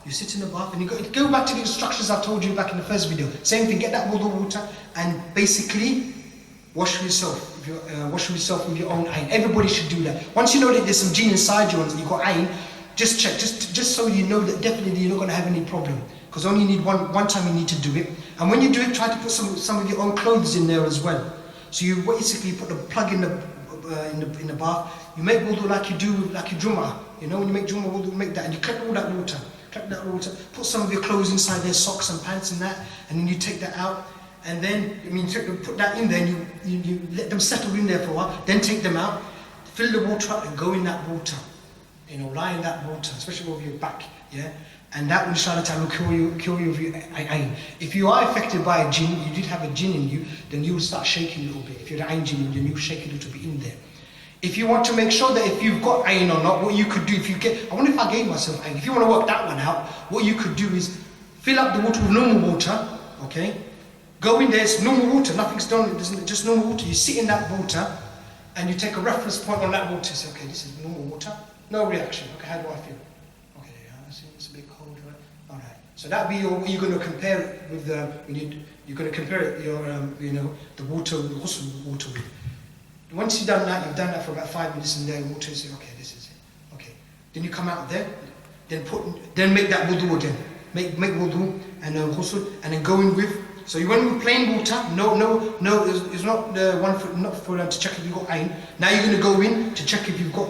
You sit in the bath and you go back to the instructions I told you back in the first video. Same thing. Get that wudu water and basically wash yourself. If you wash yourself with your own ayn. Everybody should do that. Once you know that there's some jinn inside you and you've got ayn, just check, just so you know that definitely you're not going to have any problem. Because only you need one time you need to do it. And when you do it, try to put some of your own clothes in there as well. So you basically put the plug in the bath. You make wudu like you do like your Jum'ah. You know when you make Jum'ah wudu, make that and you collect all that water. Put some of your clothes inside there, socks and pants and that, and then you take that out. And then put that in there and you let them settle in there for a while. Then take them out, fill the water up and go in that water. You know, lie in that water, especially over your back. Yeah. And that inshallah ta'ala will cure you of your ayn. If you are affected by a jinn, you did have a jinn in you, then you will start shaking a little bit. If you're an ayn jinn, then you shake a little bit in there. If you want to make sure that if you've got ayn or not, what you could do if you get, I wonder if I gave myself ayn. If you want to work that one out, what you could do is fill up the water with normal water, okay? Go in there, it's normal water, nothing's done, it's just normal water. You sit in that water and you take a reference point on that water. Say, okay, this is normal water, no reaction. Okay, how do I feel? Okay, I see it's a bit cold, right? All right. So that'd be you're going to compare it with you're going to compare it the water, the ghusl water with. Once you've done that for about 5 minutes in there, water, you say, okay, this is it. Okay. Then you come out there, then make that wudu again. Make wudu and ghusl, and then go in with. So you went with plain water. No, it's not the one to check if you've got ayn. Now you're going to go in to check if you've got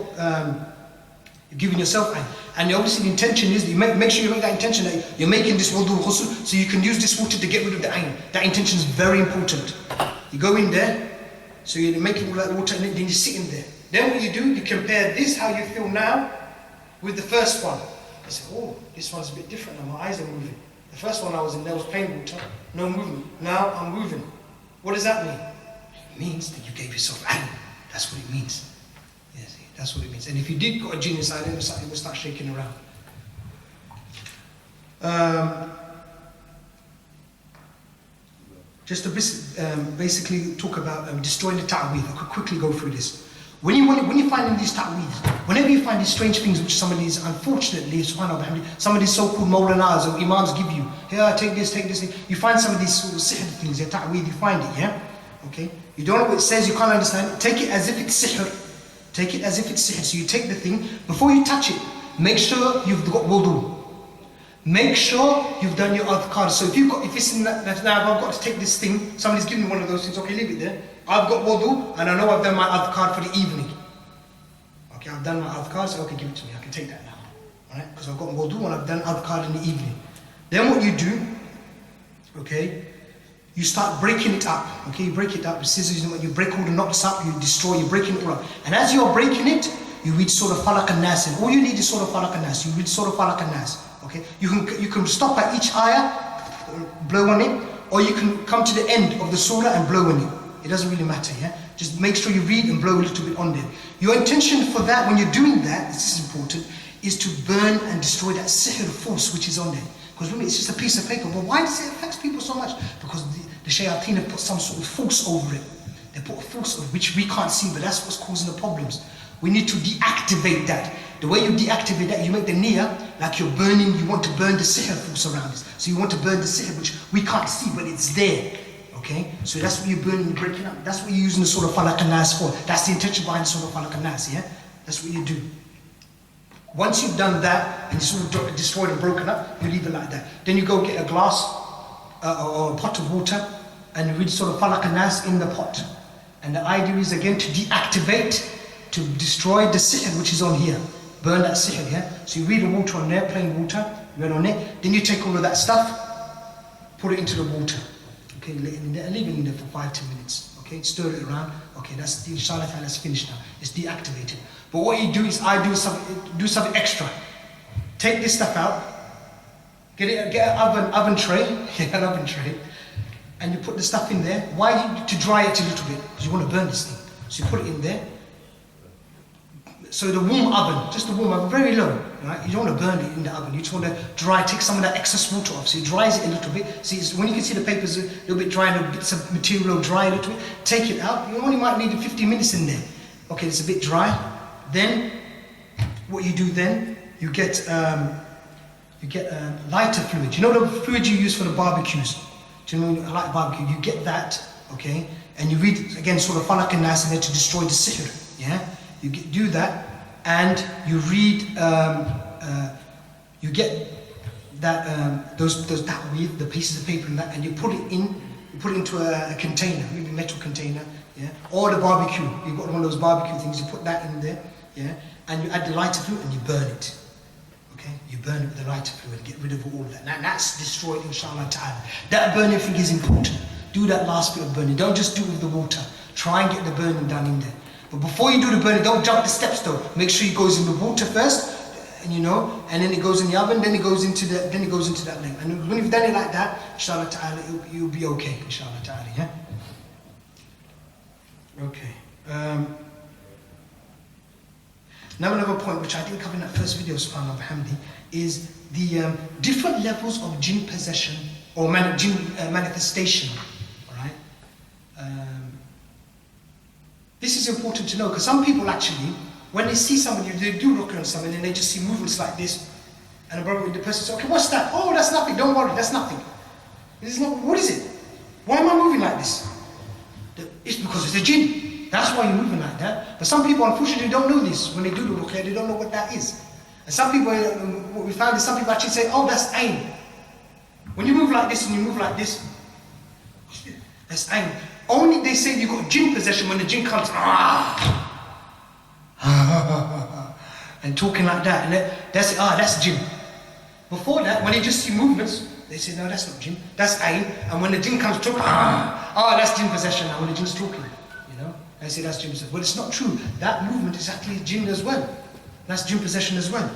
you're giving yourself ayn. And obviously the intention is that you make sure you make that intention that you're making this wudu ghusl, so you can use this water to get rid of the ayn. That intention is very important. You go in there. So you're making all that water and then you sit in there. Then what you do, you compare this, how you feel now, with the first one. You say, oh, this one's a bit different now, my eyes are moving. The first one I was in, there was plain water, no movement. Now I'm moving. What does that mean? It means that you gave yourself ayn. That's what it means. Yes, that's what it means. And if you did got a jinn inside, it will start shaking around. Just to basically talk about destroying the ta'weed. I could quickly go through this. When you find these ta'weeds, whenever you find these strange things which somebody's, unfortunately, subhanAllah, some of these so-called mawlanas or imams give you, here, take this, you find some of these sort of sihr things, your ta'weed, you find it, yeah? Okay? You don't know what it says, you can't understand it, take it as if it's sihr. Take it as if it's sihr. So you take the thing, before you touch it, make sure you've got wudu. Make sure you've done your adhkar. So if it's in that now I've got to take this thing, somebody's given me one of those things, okay, leave it there. I've got wudu and I know I've done my adhkar for the evening. Okay, I've done my adhkar, so okay, give it to me, I can take that now. Alright, because I've got wudu and I've done adhkar in the evening. Then what you do, okay, you start breaking it up. Okay, you break it up with scissors, you break all the knots up, you destroy, you're breaking it all up. And as you're breaking it, you read Surah Falaq and Nas. And all you need is Surah Falaq and Nas. You read Surah Falaq and Nas. Okay, you can stop at each ayah, blow on it, or you can come to the end of the surah and blow on it. It doesn't really matter, yeah? Just make sure you read and blow a little bit on there. Your intention for that, when you're doing that, this is important, is to burn and destroy that sihr force which is on there. Because remember, it's just a piece of paper. But why does it affect people so much? Because the shayateen have put some sort of force over it. They put a force over which we can't see, but that's what's causing the problems. We need to deactivate that. The way you deactivate that, you make the niyyah, like you're burning, you want to burn the sihr force around this. So you want to burn the sihr, which we can't see, but it's there. Okay? So that's what you're burning, you're breaking up. That's what you're using the Surah Falaq and Nas for. That's the intention behind the Surah Falaq and Nas, yeah? That's what you do. Once you've done that, and it's all destroyed and broken up, you leave it like that. Then you go get a glass, or a pot of water, and you read Surah Falaq and Nas in the pot. And the idea is again to deactivate to destroy the sihr which is on here. Burn that sihr, yeah? So you read the water on there, plain water, read on it. Then you take all of that stuff, put it into the water. Okay, leave it in there for 5-10 minutes. Okay, stir it around. Okay, that's inshallah ta'ala, that's finished now. It's deactivated. But what you do is I do something extra. Take this stuff out, get an oven tray, an oven tray, and you put the stuff in there. Why? To dry it a little bit, because you want to burn this thing. So you put it in there. So the warm oven, just the warm oven, very low, right? You don't want to burn it in the oven. You just want to dry, take some of that excess water off. So it dries it a little bit. See, when you can see the paper's a little bit dry, and bits of material dry a little bit, take it out. You only might need 15 minutes in there. Okay, it's a bit dry. Then, what you do then, you get lighter fluid. You know the fluid you use for the barbecues? Do you know, like barbecue, you get that, okay? And you read, again, sort of falaq and nas in there to destroy the sihr, yeah? You do that, and you read, you get that, that weave, the pieces of paper and that, and you put it into a container, maybe a metal container, yeah? Or the barbecue, you've got one of those barbecue things, you put that in there, yeah? And you add the lighter fluid and you burn it. Okay? You burn it with the lighter fluid, get rid of all of that. Now that's destroyed, inshallah ta'ala. That burning thing is important. Do that last bit of burning. Don't just do it with the water. Try and get the burning done in there. But before you do the burning, don't jump the steps though. Make sure it goes in the water first, and and then it goes in the oven, then it goes into that length. And when you've done it like that, inshallah ta'ala, you'll be okay, inshallah ta'ala, yeah? Okay. Now another point which I didn't cover in that first video, subhanAllah bihamdi, is the different levels of jinn possession or jinn manifestation. Alright? This is important to know because some people actually, when they see somebody, they do ruqyah on someone and they just see movements like this, and the person says, okay, what's that? Oh, that's nothing, don't worry, that's nothing. What is it? Why am I moving like this? It's because it's a jinn. That's why you're moving like that. But some people, unfortunately, don't know this. When they do the ruqyah, they don't know what that is. And some people, what we found is some people actually say, oh, that's ayn. When you move like this and you move like this, that's ayn. Only they say you've got jinn possession when the jinn comes, and talking like that. And that's jinn. Before that, when they just see movements, they say, no, that's not jinn, that's ayn. And when the jinn comes talking, that's jinn possession now, when the jinn's talking. I say that's jinn possession. But it's not true. That movement is actually jinn as well. That's jinn possession as well.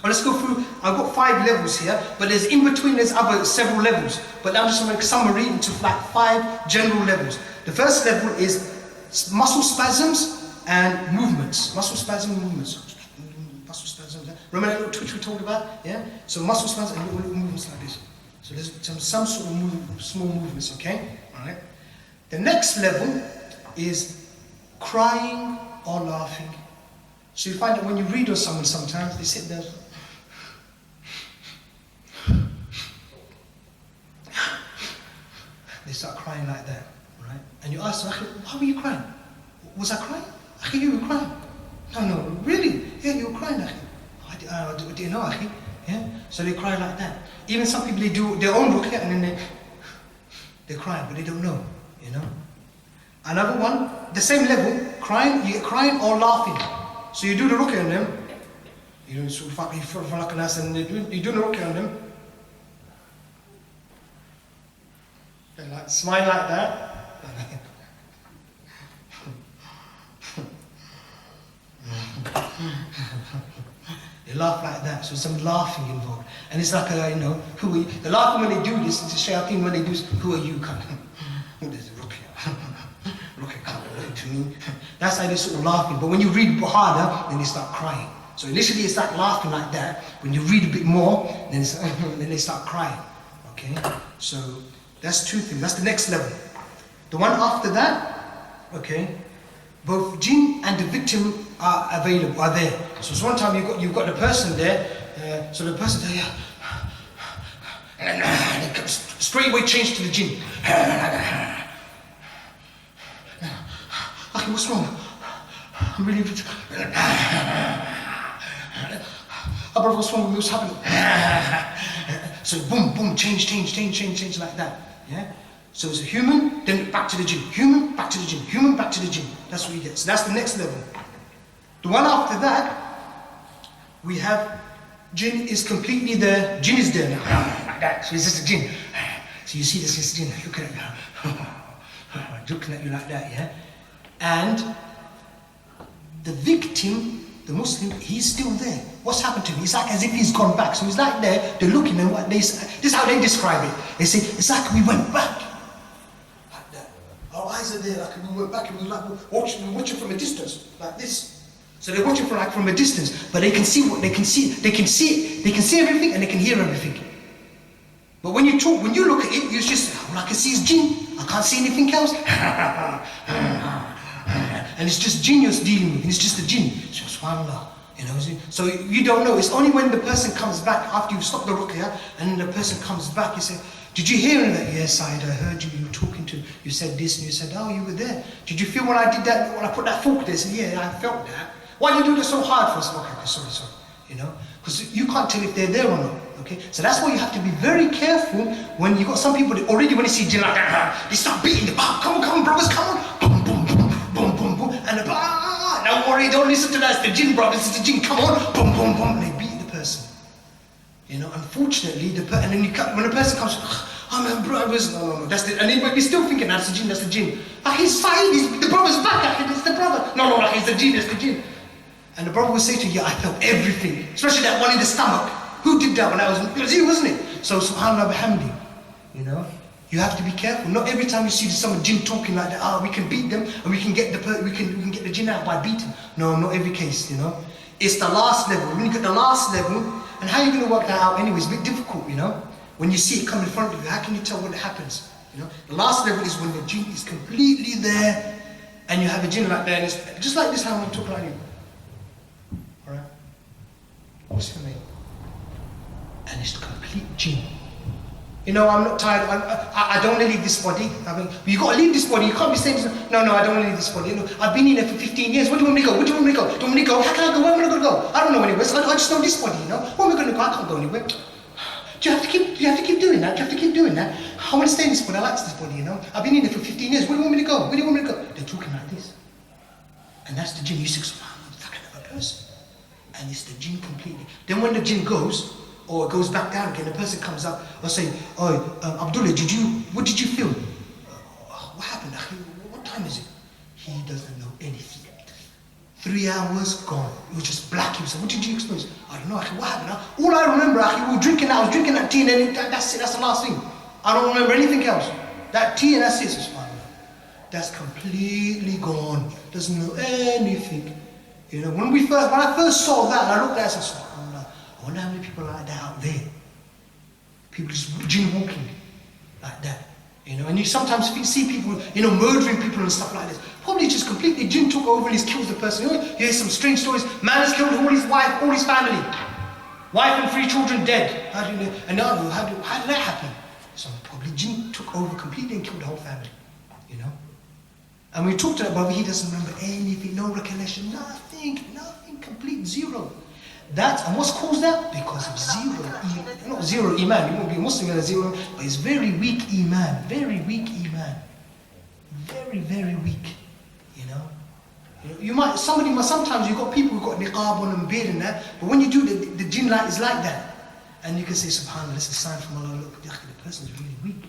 Well, let's go through. I've got 5 levels here, but there's in between there's several levels. But I'm just going to make a summary into like 5 general levels. The first level is muscle spasms and movements. Muscle spasms and movements. Muscle spasms. Remember that little twitch we talked about? Yeah? So muscle spasms and little movements like this. So there's some sort of small movements, okay? Alright. The next level is crying or laughing. So you find that when you read on someone sometimes, they sit there. They start crying like that, right? And you ask them, why were you crying? Was I crying? Akhi, you were crying. No, really? Yeah, you were crying, Akhi. I didn't know, Akhi. Yeah? So they cry like that. Even some people, they do their own ruqyah and then they cry, but they don't know, you know? Another one, the same level, crying, you get crying or laughing. So you do the ruqyah on them, you do the ruqyah on them, they like smile like that. They laugh like that, so some laughing involved. And it's like, who are you? The laughing when they do this, it's a shayateen when they do this, who are you? What is ruqyah? Ruqyah can't relate to me. That's how they sort of laughing. But when you read harder, then they start crying. So initially it's like laughing like that. When you read a bit more, then they start crying. Okay? So that's 2 things. That's the next level. The one after that, okay, both jinn and the victim are available, are there. So one time you've got the person there, so the person there, and it straight away change to the jinn. Okay, what's wrong? I'm really brother, what's wrong with me? What's happening? So boom, boom, change like that. Yeah? So it's a human, then back to the jinn. Human, back to the jinn. Human, back to the jinn. That's what you get. So that's the next level. The one after that, we have jinn is completely there. Jinn is there now, like that. So it's just a jinn. So you see this is jinn looking at you, looking at you like that, yeah? And the victim, the Muslim, he's still there. What's happened to him? It's like as if he's gone back. So he's like there, they're looking and what this is how they describe it. They say, it's like we went back. Like that. Our eyes are there, like we went back and we were like watching from a distance, like this. So they're watching from a distance, but they can see what they can see. They can see everything and they can hear everything. But when you talk, when you look at it, you just all I can see is jinn. I can't see anything else. And it's just jinn you're dealing with. It's just a jinn. So subhanallah, you know. So you don't know. It's only when the person comes back after you've stopped the ruqyah, and the person comes back. You say, "Did you hear that?" "Yes, Saeed, I heard you. You were talking to. You said this, and you said, oh, you were there. Did you feel when I did that? When I put that fork there?" I said, "Yeah, I felt that." "Why do you do this so hard for us?" "Okay, sorry. You know, because you can't tell if they're there or not. Okay, so that's why you have to be very careful when you got some people that already when they see jinn like that, they start beating the bar. Come on, brothers, come on, boom, boom, boom, boom, boom, boom, and the bar. Don't worry, don't listen to that. It's the jinn, brothers. It's the jinn. Come on, boom, boom, boom. And they beat the person. You know, unfortunately, and then when the person comes, "Oh my brothers," no, that's the, and they might be still thinking that's the jinn, that's the jinn. He's Saeed, the brother's back. It's the brother. No, he's the jinn, that's the jinn. And the brother will say to you, "Yeah, I felt everything, especially that one in the stomach." Who did that when it was you, wasn't it? So subhanallah bihamdi, you know, you have to be careful. Not every time you see some jinn talking like that, we can beat them and we can get the jinn out by beating. No, not every case, you know. It's the last level. When you get the last level, and how are you going to work that out anyway? It's a bit difficult, you know. When you see it come in front of you, how can you tell when it happens? You know, the last level is when the jinn is completely there, and you have a jinn like that, and it's just like this. How I'm talking like you. All right. What's your name? And it's complete jinn. You know, I'm not tired. I don't want to leave this body. I mean, you got to leave this body. You can't be saying, "No, I don't want to leave this body." You know, I've been in there for 15 years. Where do you want me to go? Where do you want me to go? Do you want me to go? How can I go? Where am I going to go? I don't know anywhere. So I just know this body. You know, where am I going to go? I can't go anywhere. Do you have to keep doing that? Do you have to keep doing that? I want to stay in this body. I like this body. You know, I've been in there for 15 years. Where do you want me to go? Where do you want me to go? They're talking like this, and that's the jinn. You say, "Subhanallah, that kind of a person," and it's the jinn completely. Then when the jinn goes, or it goes back down again, the person comes up or say, "Oh, Abdullah, what did you feel? What happened? What time is it?" He doesn't know anything. 3 hours gone. It was just black. He said, "What did you experience?" "I don't know, what happened?" All I remember, we were drinking that. I was drinking that tea, and then that's it. That's the last thing. I don't remember anything else. That tea and that's it. That's completely gone. Doesn't know anything. You know, when I first saw that, and I looked at it, I said, I wonder how many people are like that out there. People just jinn walking like that, you know. And you sometimes see people, you know, murdering people and stuff like this. Probably just completely jinn took over and he's killed the person. You know, you hear some strange stories. Man has killed all his wife, all his family. Wife and 3 children dead. How do you know? And now, how did that happen? So probably jinn took over completely and killed the whole family, you know. And we talked to that brother, he doesn't remember anything, no recollection, nothing, complete zero. And what's caused that? Because of zero iman. You won't be a Muslim with a zero, but it's very weak iman. Very weak iman. Very, very weak. You know? Sometimes you've got people who've got niqab on and beard and that, but when you do, the jinn light is like that. And you can say, subhanAllah, this is a sign from Allah, look, the person's really weak.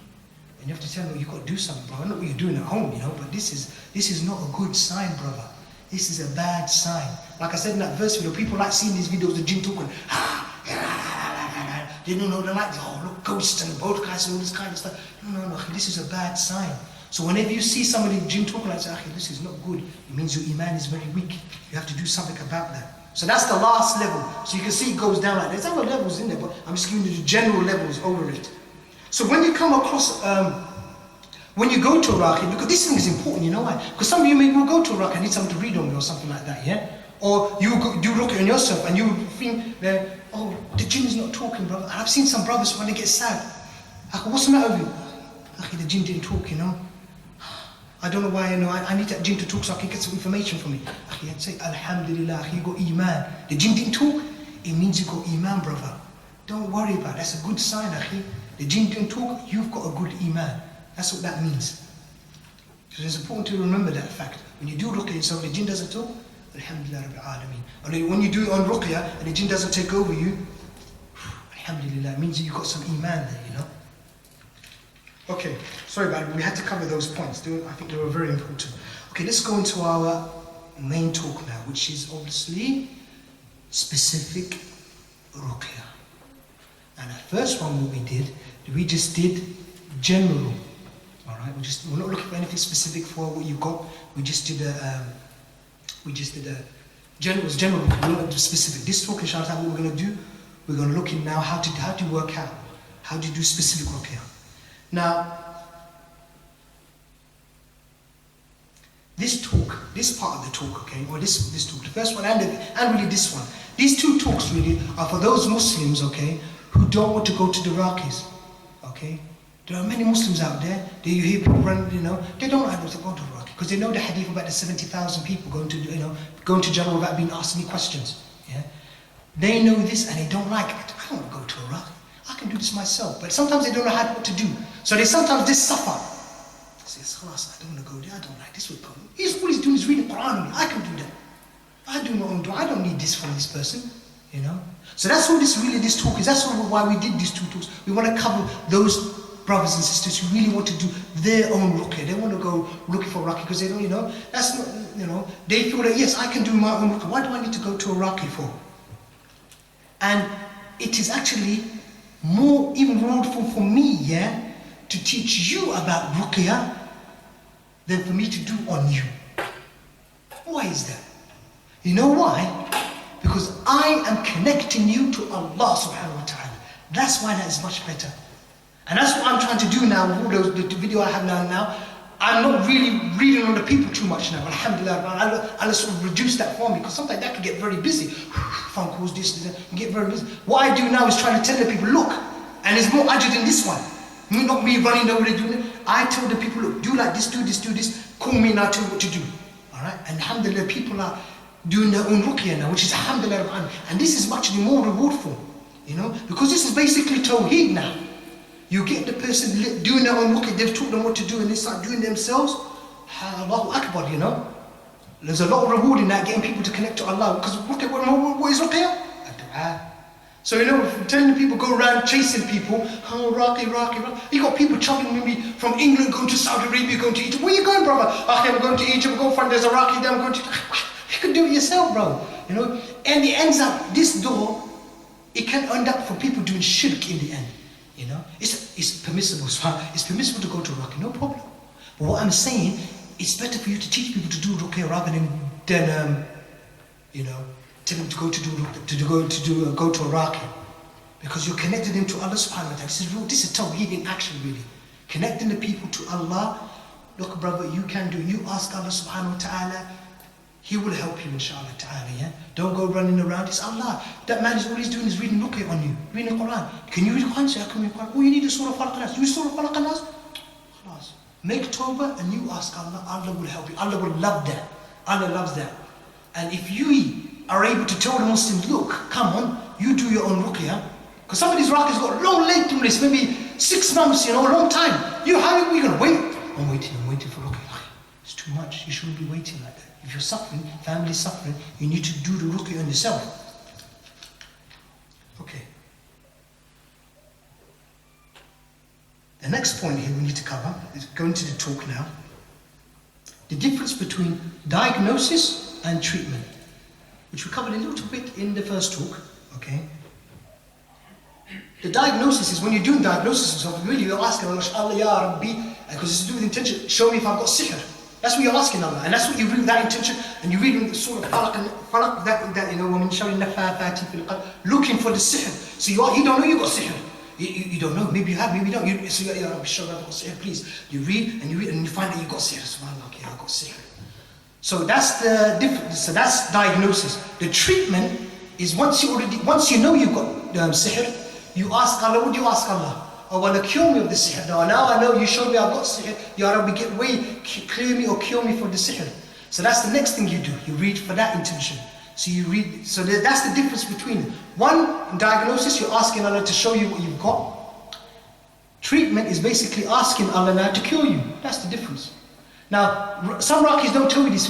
And you have to tell them, you've got to do something, brother. I know what you're doing at home, you know, but this is not a good sign, brother. This is a bad sign. Like I said in that verse video, people like seeing these videos of jinn talking. They don't know, they like, look, ghosts and both guys and all this kind of stuff. No, this is a bad sign. So whenever you see somebody jinn talking like that, this is not good. It means your iman is very weak. You have to do something about that. So that's the last level. So you can see it goes down like that. There's other levels in there, but I'm just giving you the general levels over it. So when you come across, when you go to Ruqyah, because this thing is important, you know why? Because some of you maybe will go to Ruqyah and need something to read on me or something like that, yeah? Or you do Ruqyah on yourself and you think that, the jinn is not talking, brother. And I've seen some brothers when they get sad. What's the matter with you? The jinn didn't talk, you know? I don't know why, you know, I need that jinn to talk so I can get some information from it. I'd say, Alhamdulillah, you got iman. The jinn didn't talk, it means you got iman, brother. Don't worry about it, that's a good sign, akhi. The jinn didn't talk, you've got a good iman. That's what that means. So it's important to remember that fact. When you do ruqya, so the jinn doesn't talk, alhamdulillah rabbil alameen. And when you do it on ruqya, and the jinn doesn't take over you, alhamdulillah, it means you've got some iman there, you know. Okay, sorry about it, we had to cover those points. I think they were very important. Okay, let's go into our main talk now, which is obviously specific ruqya. And the first one what we just did general. Alright, we're not looking for anything specific for what you got. We just did a general, we're not do specific. This talk, inshallah, what we're going to do, we're going to look in now how to work out, how to do specific ruqya. Now, this part of the talk, okay, or this talk, the first one and really this one, these two talks really are for those Muslims, okay, who don't want to go to the Iraqis, okay. There are many Muslims out there that you hear people run, you know, they don't know how to go to Iraq because they know the hadith about the 70,000 people going to Jannah without being asked any questions. Yeah, they know this and they don't like it. I don't want to go to Iraq. I can do this myself. But sometimes they don't know what to do. So they sometimes just suffer. They say, "Khalas, I don't want to go there. I don't like this. All he's doing is reading Quran. I can do that. I do my own dua. I don't need this from this person." You know. So that's what this talk is. That's why we did these two talks. We want to cover those brothers and sisters who really want to do their own ruqya. They want to go looking for Iraqi because they don't, you know, that's not, you know, they feel that yes, I can do my own ruqya. Why do I need to go to Iraqi for? And it is actually even more wonderful for me, yeah, to teach you about ruqya than for me to do on you. Why is that? You know why? Because I am connecting you to Allah subhanahu wa ta'ala. That's why that is much better. And that's what I'm trying to do now with all the video I have now. I'm not really reading on the people too much now. Alhamdulillah, I'll sort of reduce that for me because sometimes that can get very busy. Phone calls, this, and get very busy. What I do now is trying to tell the people, look, and there's more ajr than this one. Not me running over there doing it. I tell the people, look, do like this, do this, do this. Call me and I'll tell you what to do. Alright? And alhamdulillah, people are doing their own ruqya now, which is alhamdulillah. And this is much more rewardful, you know, because this is basically tawheed now. You get the person doing their own ruqya, they've taught them what to do and they start doing themselves. Allahu Akbar, you know. There's a lot of reward in that, getting people to connect to Allah. Because what is ruqya? Dua. So you know, telling people go around chasing people, oh Iraqi. You got people traveling with me from England, going to Saudi Arabia, going to Egypt. Where are you going, brother? Okay, I'm going to Egypt, go find there's Iraqi there, I'm going to... You can do it yourself, bro. You know, and it ends up, this door, it can end up for people doing shirk in the end. You know, it's permissible. It's permissible to go to Ruqyah, no problem. But what I'm saying, it's better for you to teach people to do Ruqyah rather than you know, tell them to go to Ruqyah, because you're connecting them to Allah subhanahu wa ta'ala. This is tawheed in action, really. Connecting the people to Allah. Look, brother, you can do. You ask Allah subhanahu wa ta'ala. He will help you, inshallah ta'ala, yeah? Don't go running around, it's Allah. That man is all he's doing is reading Ruqyah on you, reading the Quran. Can you read Quran? Say, I can read Quran. Oh, you need a Surah Falaq and Nas. You Surah Falaq and Nas? Khalas. Make tawbah and you ask Allah, Allah will help you. Allah will love that. Allah loves that. And if you are able to tell the Muslims, look, come on, you do your own Ruqyah. Because some of these Iraqis got a long waiting list, maybe 6 months, you know, a long time. How are you going to wait? I'm waiting for Ruqyah. It's too much, you shouldn't be waiting like that. If you're suffering, family suffering, you need to do the ruqyah on yourself. Okay. The next point here we need to cover is going to the talk now. The difference between diagnosis and treatment, which we covered a little bit in the first talk. Okay. The diagnosis is when you're doing diagnosis, really you're asking Allah, Ya Rabbi, because it's to do with intention. Show me if I've got sihr. That's what you're asking Allah, and that's what you read with that intention, and you read in the Surah Falaq that you know, وَمِن شَرِّ النَّفَّاثَاتِ فِي الْعُقَدِ, looking for the sihr. So you don't know you got sihr. You don't know. Maybe you have, maybe you don't. So you're sure I've got sihr. Please, you read and you find that you got sihr. Subhanallah, okay, I got sihr. So that's the difference. So that's diagnosis. The treatment is once you know you've got sihr, you ask Allah. What do you ask Allah? Oh, well, cure me of the sihr. Now I know you showed me I've got sihr. Ya Rabbi, clear me or cure me for the sihr. So that's the next thing you do. You read for that intention. So you read. So that's the difference between it. One, in diagnosis, you're asking Allah to show you what you've got. Treatment is basically asking Allah now to cure you. That's the difference. Now, some Raqis don't tell you this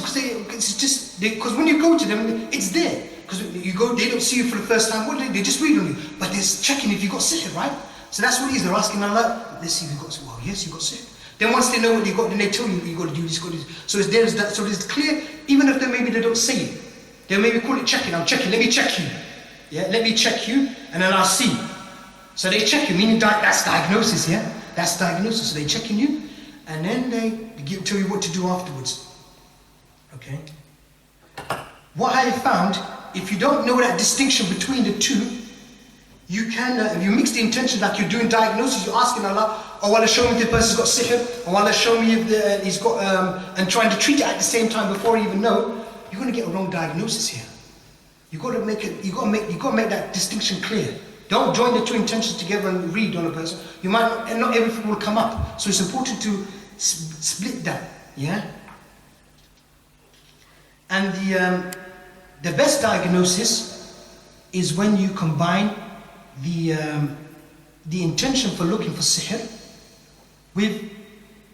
because when you go to them, it's there. Because you go, they don't see you for the first time. What do they just read on you, but they're checking if you got sihr, right? So that's what it is. They're asking Allah, let's see if you got sihr. Well, yes, you got sihr. Then once they know what you got, then they tell you you got to do this, got to do this. So there's that. So it's clear. Even if maybe they don't say it, they maybe call it checking. I'm checking. Let me check you. Yeah, let me check you, and then I'll see. So they check you, meaning that's diagnosis. Yeah, that's diagnosis. So they checking you, and then they tell you what to do afterwards. Okay. What I have found, if you don't know that distinction between the two, you can, if you mix the intention like you're doing diagnosis, you're asking Allah, oh Allah, show me if the person's got sihr, or Allah, show me if he's got, and trying to treat it at the same time before you even know, you're going to get a wrong diagnosis here. You've got to make it, you've got to make that distinction clear. Don't join the two intentions together and read on a person. You might not, and not everything will come up. So it's important to split that, yeah? And the best diagnosis is when you combine the intention for looking for sihr with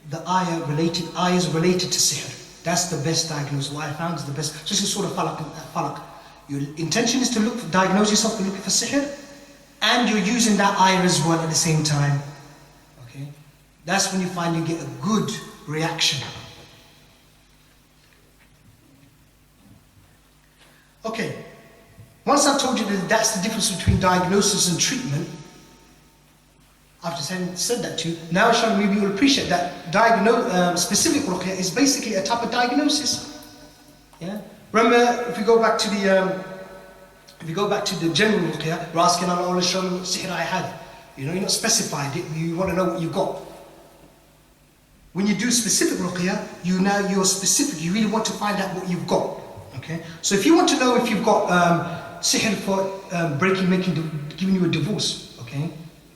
the ayahs related to sihr. That's the best diagnosis. What I found is the best. So this is sort of falak. Your intention is to look for diagnose yourself for looking for sihr, and you're using that ayah as well at the same time. Okay, that's when you find you get a good reaction. Okay, once I've told you that that's the difference between diagnosis and treatment, after said that to you, now inshallah maybe you'll appreciate that specific ruqyah is basically a type of diagnosis. Yeah. Remember, if you go back to the general ruqyah, you're asking Allah, show me what sihr I have. You're not specified it. You want to know what you got. When you do specific ruqyah, you're specific. You really want to find out what you've got. Okay, so if you want to know if you've got sihr for giving you a divorce, okay,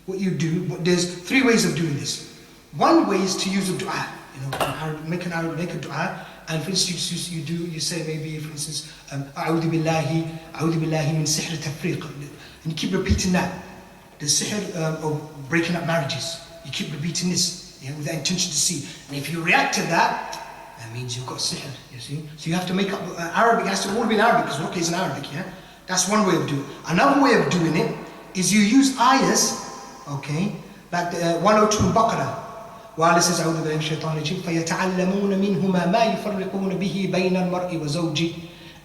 what you do, there's three ways of doing this. One way is to use a dua, make a dua, and for instance you say maybe for instance, A'udhu billahi min sihr tafriq, and you keep repeating that, the sihr of breaking up marriages. You keep repeating this, with the intention to see, and if you react to that means you've got sihr, you see. So you have to make up Arabic, it has to all be in Arabic because ruqyah is in Arabic, yeah? That's one way of doing it. Another way of doing it is you use ayahs, okay, like 102 in Baqarah. While it says, أعوذ بالله من الشيطان الرجيم فيتعلمون منهما ما يفرقون به بين المرء وزوجه,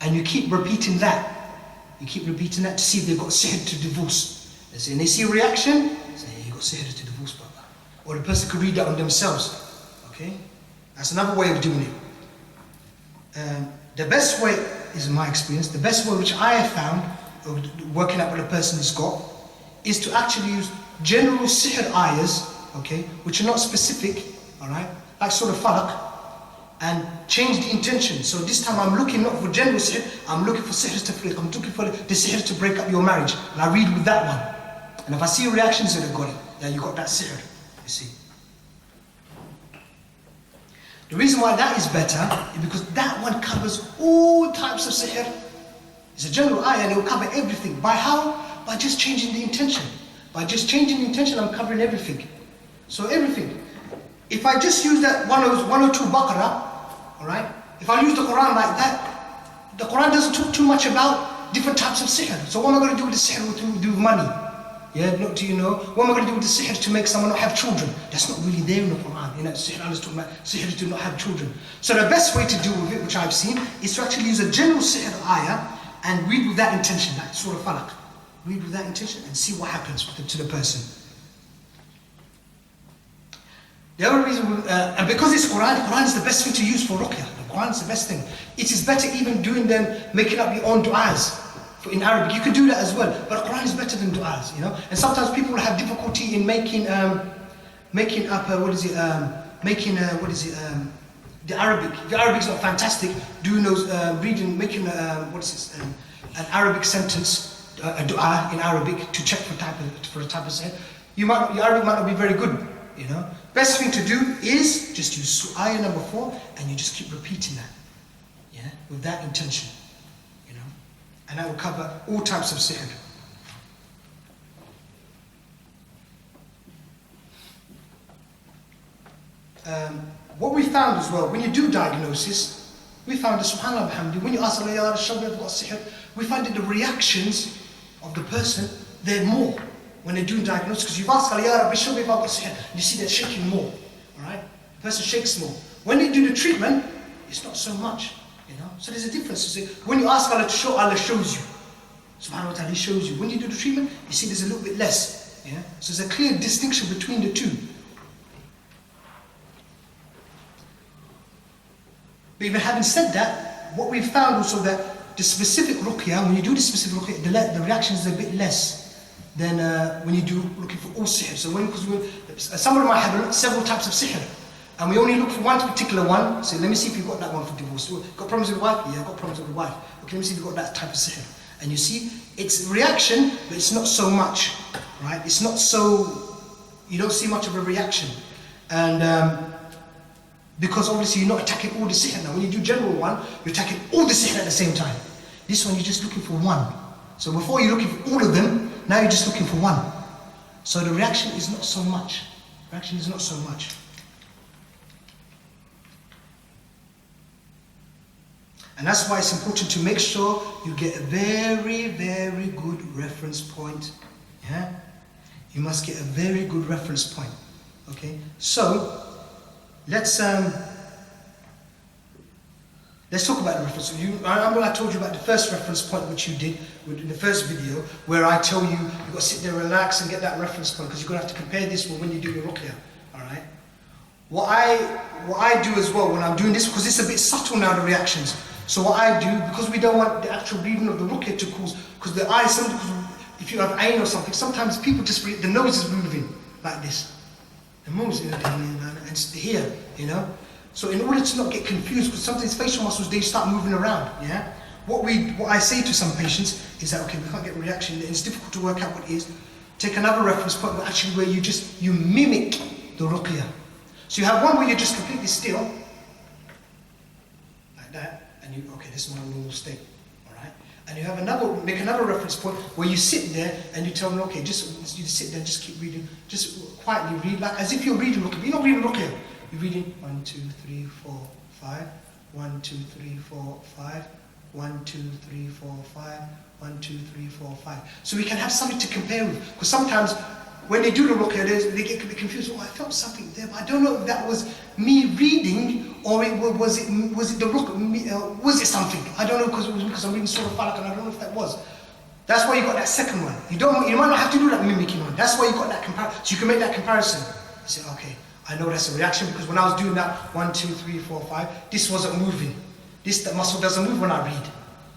and you keep repeating that. You keep repeating that to see if they've got sihr to divorce. And they see a reaction, say, you got sihr to divorce, brother. Or the person could read that on themselves, okay? That's another way of doing it. The best way, is in my experience, the best way which I have found of working out what a person has got is to actually use general sihr ayahs, okay, which are not specific, alright, like sort of falak, and change the intention. So this time I'm looking not for general sihr, I'm looking for sihr tafriq, I'm looking for the sihr to break up your marriage, and I read with that one. And if I see reactions that have got it, then you got that sihr, you see. The reason why that is better is because that one covers all types of sihr. It's a general ayah and it will cover everything. By how? By just changing the intention. By just changing the intention, I'm covering everything. So everything. If I just use that 102 Baqarah, alright? If I use the Quran like that, the Quran doesn't talk too much about different types of sihr. So what am I going to do with the sihr to do with money? Yeah, what am I going to do with the sihr to make someone not have children? That's not really there in the Quran. Sihr, Allah is talking about sihr to not have children. So the best way to deal with it, which I've seen, is to actually use a general sihr ayah and read with that intention, like Surah Falaq. Read with that intention and see what happens to the person. The other reason, and because it's Quran, Quran is the best thing to use for ruqyah. The Quran is the best thing. It is better even doing than making up your own du'as. In Arabic, you can do that as well, but Quran is better than du'as, And sometimes people will have difficulty in making up, the Arabic. The Arabic is not fantastic. Doing those, making an Arabic sentence, a du'a in Arabic to check for a type of sihr. Your Arabic might not be very good, Best thing to do is just use ayah number 4 and you just keep repeating that, with that intention. And that will cover all types of sihr. what we found as well, when you do diagnosis, we found that subhanAllah alhamdulillah, when you ask Allah, Ya Rabbi, I've got sihr, we find that the reactions of the person, they're more when they're doing diagnosis, because you've asked Allah, Ya Rabbi, show me if I've got sihr, you see they're shaking more, alright? The person shakes more. When they do the treatment, it's not so much, you know? So there's a difference. When you ask Allah to show, Allah shows you. Subhanahu wa ta'ala, He shows you. When you do the treatment, you see there's a little bit less, yeah? So there's a clear distinction between the two. But even having said that, what we found also that the specific ruqya, when you do the specific ruqya, the reaction is a bit less than when you do looking for all sihr. So some of them might have several types of sihr, and we only look for one particular one. So let me see if you've got that one for divorce. Got problems with the wife? Yeah, I've got problems with the wife. Okay, let me see if you've got that type of sihr. And you see, it's reaction, but it's not so much, right? It's not so, you don't see much of a reaction. And because obviously you're not attacking all the sihr now. When you do general one, you're attacking all the sihr at the same time. This one, you're just looking for one. So before you're looking for all of them, now you're just looking for one. So the reaction is not so much. Reaction is not so much. And that's why it's important to make sure you get a very, very good reference point. Yeah? You must get a very good reference point. Okay? So, let's talk about the reference. I told you about the first reference point which you did in the first video, where I tell you you've got to sit there, relax, and get that reference point, because you're going to have to compare this with when you do your ruqyah. Alright? What I do as well when I'm doing this, because it's a bit subtle now, the reactions. So what I do, because we don't want the actual reading of the ruqyah to cause, because the eye, if you have ain or something, sometimes people just read, the nose is moving like this. The nose is and here, you know. So in order to not get confused, because sometimes facial muscles, they start moving around, yeah. What I say to some patients is that, okay, we can't get a reaction, it's difficult to work out what it is. Take another reference point, but actually where you mimic the ruqyah. So you have one where you're just completely still, like that. And okay, this is my normal state, all right? And you make another reference point where you sit there and you tell them, okay, you sit there and just keep reading, just quietly read, like as if you're reading ruqyah. You're not reading ruqyah. You're reading 1, 2, 3, 4, 5, 1, 2, 3, 4, 5, 1, 2, 3, 4, 5, 1, 2, 3, 4, 5. So we can have something to compare with, because sometimes when they do the ruqyah, they get a bit confused. Oh, I felt something there, but I don't know if that was me reading or was it the ruqyah? Was it something? I don't know, because I'm reading Surah Falaq and I don't know if that was. That's why you got that second one. You might not have to do that mimicking one. That's why you got that comparison. So you can make that comparison. You say, okay, I know that's a reaction, because when I was doing that 1, 2, 3, 4, 5, this wasn't moving. The muscle doesn't move when I read.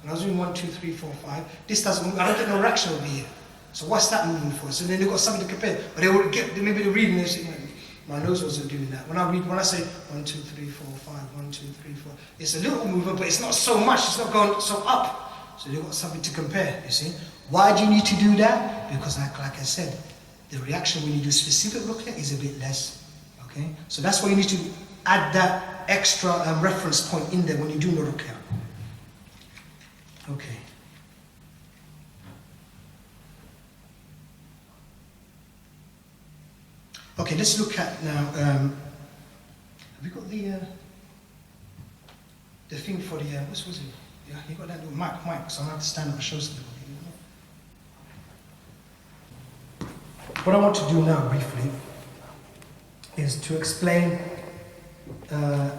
When I was doing 1, 2, 3, 4, 5, this doesn't move. I don't get no reaction over here. So what's that moving for? So then they've got something to compare. But maybe they're reading this, my nose wasn't doing that. When I say 1, 2, 3, 4, 5, 1, 2, 3, 4, it's a little movement, but it's not so much, it's not going so up. So they've got something to compare, you see. Why do you need to do that? Because like I said, the reaction when you do specific ruqyah is a bit less. Okay? So that's why you need to add that extra reference point in there when you do the ruqyah. Okay. Okay, let's look at now, have we got the thing for the, what was it? Yeah, you got that little mic, so I'm going to have to stand up and show something. What I want to do now, briefly, is to explain the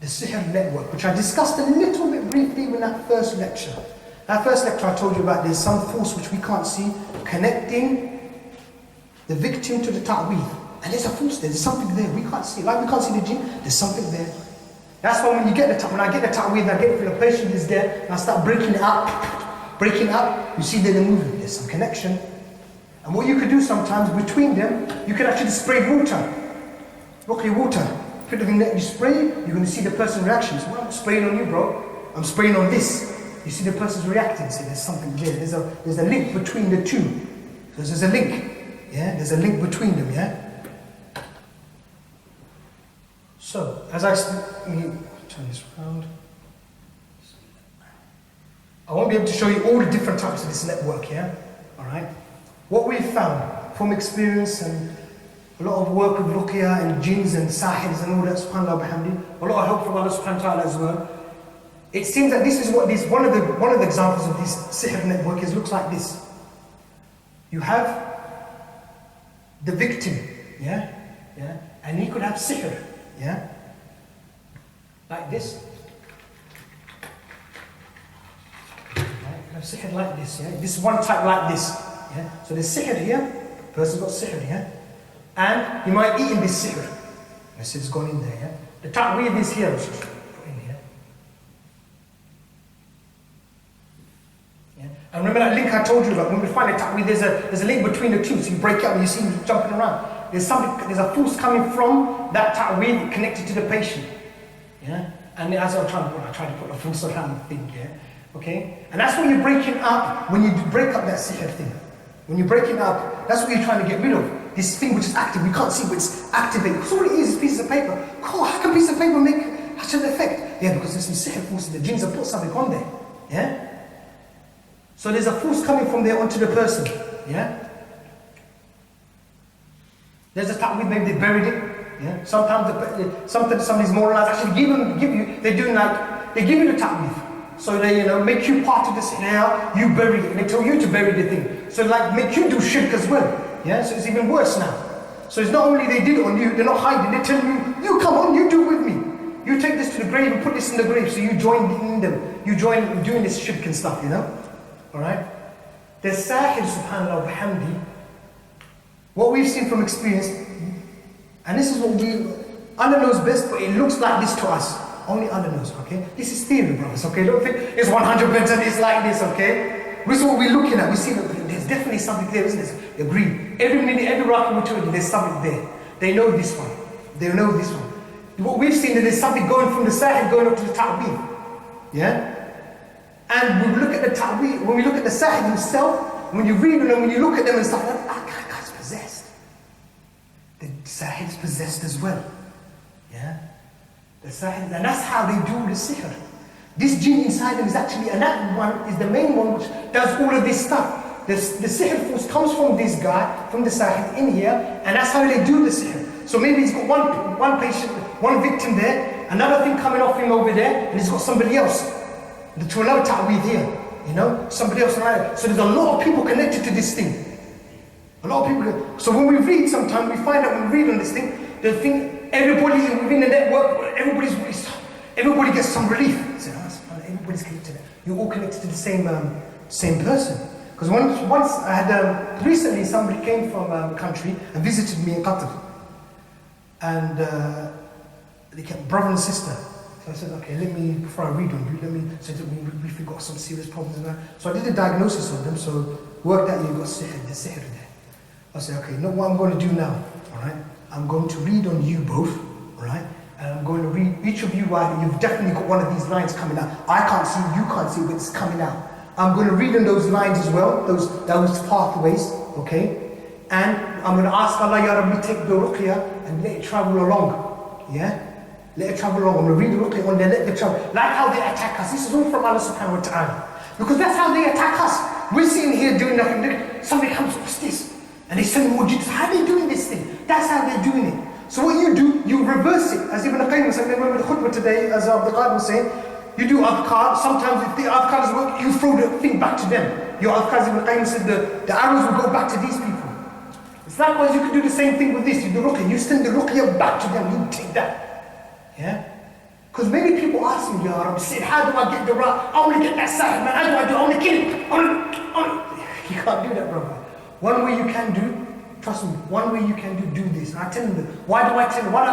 sihr network, which I discussed a little bit briefly in that first lecture. That first lecture I told you about, there's some force which we can't see connecting the victim to the ta'weed. And there's a force there, there's something there, we can't see. Like we can't see the jinn, there's something there. That's why when I get the ta'weed and I get it for the patient is there, and I start breaking it up, you see they're moving, there's some connection. And what you could do sometimes between them, you could actually spray water. Ruqyah water. Put it in there, you spray, you're going to see the person's reactions. Well, I'm not spraying on you, bro. I'm spraying on this. You see the person's reacting, see there's something there. There's a link between the two. So there's a link. Yeah? There's a link between them, yeah? So, let me turn this around. I won't be able to show you all the different types of this network, yeah? Alright? What we found, from experience and a lot of work with Ruqyah and jinns and sahirs and all that, subhanAllah bihamdi, a lot of help from Allah subhanahu wa ta'ala as well. It seems that this is what this, one of the examples of this sihr network is, looks like this. You have the victim, yeah, and he could have sihr, yeah, like this. Have sihr like this, yeah. This one type like this, yeah. So there's sihr here, person's got sihr here, and he might eat in this sihr. This has gone in there, yeah. The ta'weed is here, put in here. Yeah. And remember that link I told you about? When we find a ta'weed, there's a link between the two. So you break it up and you see him jumping around. There's a force coming from that ta'weed connected to the patient, yeah. And as I try to put a force around the thing, yeah. Okay? And that's what you're breaking up when you break up that sihr thing. When you're breaking up, that's what you're trying to get rid of. This thing which is active, we can't see, but it's activated. Because all it is pieces of paper. Oh, how can a piece of paper make such an effect? Yeah, because there's some sihr forces, the jinns have put something on there. Yeah? So there's a force coming from there onto the person. Yeah? There's a ta'weed, maybe they buried it. Yeah? Sometimes somebody's moralized, actually they give you the ta'weed. So they, make you part of this now, you bury it, and they tell you to bury the thing. So like, make you do shirk as well. Yeah, so it's even worse now. So it's not only they did it on you, they're not hiding, they're telling you come on, you do it with me. You take this to the grave and put this in the grave, so you join in them. You join doing this shirk and stuff, Alright? The sahir, subhanAllah, bihamdi, what we've seen from experience, and this is what Allah knows best, but it looks like this to us. Only Allah knows, okay? This is theory, brothers, okay? Don't think it's 100%, it's like this, okay? This is what we're looking at. We see that there's definitely something there, isn't there? We agree. Every minute, every rakah we do, there's something there. They know this one. They know this one. What we've seen is there's something going from the sahir going up to the ta'weed. Yeah? And when we look at the ta'weed, when we look at the sahir himself, when you read them, when you look at them and stuff like that, that guy's possessed. The sahir's possessed as well. Yeah? The sahir, and that's how they do the sihr. This jinn inside them is actually, and that one is the main one which does all of this stuff. The sihr force comes from this guy, from the sahir in here, and that's how they do the sihr. So maybe he's got one patient, one victim there, another thing coming off him over there, and he's got somebody else. To another ta'weed here, somebody else around there. So there's a lot of people connected to this thing. A lot of people. So when we read sometimes, we find out when we read on this thing, the thing, everybody within the network, everybody gets some relief. So, everybody's connected. You're all connected to the same person. Because once I had recently somebody came from a country and visited me in Qatar, and they kept brother and sister. So I said, okay, before I read on you, we've got some serious problems. So I did a diagnosis on them. So worked out you've got the sihr there. I said, okay, what I'm going to do now, all right? I'm going to read on you both, right? And I'm going to read each of you, you've definitely got one of these lines coming out. I can't see, you can't see, but it's coming out. I'm going to read on those lines as well, those pathways, okay? And I'm going to ask Allah, Ya Rabbi, take the ruqyah and let it travel along, yeah? Let it travel along. I'm going to read the ruqyah on there, let it travel. Like how they attack us. This is all from Allah subhanahu wa ta'ala. Because that's how they attack us. We're sitting here doing nothing. Somebody comes, what's this? And they send more jinns. How are they doing this thing? That's how they're doing it. So what you do, you reverse it. As Ibn Qayyim said, remember the khutbah today, as Abdullah was saying, you do adhkar. Sometimes if the adhkar doesn't work, you throw the thing back to them. Your adhkar, as Ibn Qayyim said, the arrows will go back to these people. It's likewise, you can do the same thing with this. You do ruqyah, you send the ruqyah back to them, you take that. Yeah? Because many people ask me, Ya Rabbi, say, how do I get the right? I want to get that side, man. How do I do? I want to kill it. You can't do that, brother. One way you can do, trust me, one way you can do this. And I tell them, why do I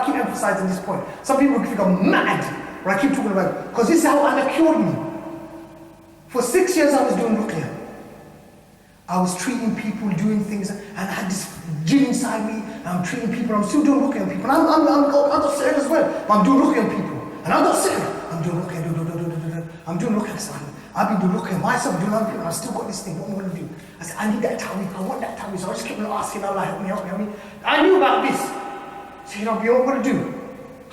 keep emphasizing this point? Some people think I'm mad when I keep talking about it. Because this is how Allah cured me. For 6 years I was doing ruqyah. I was treating people, doing things, and I had this jinn inside me, and I'm treating people, I'm still doing ruqyah on people. And I'm got sihr as well, but I'm doing ruqyah on people. And I'm not sihr. I'm doing ruqyah, I'm doing ruqyah. I've been doing ruqyah myself, doing other people, and I've still got this thing. What am I going to do? I said, I need that ta'weed, I want that ta'weed. So I just kept on asking Allah, help me. I knew about this. So you know what I'm going to do?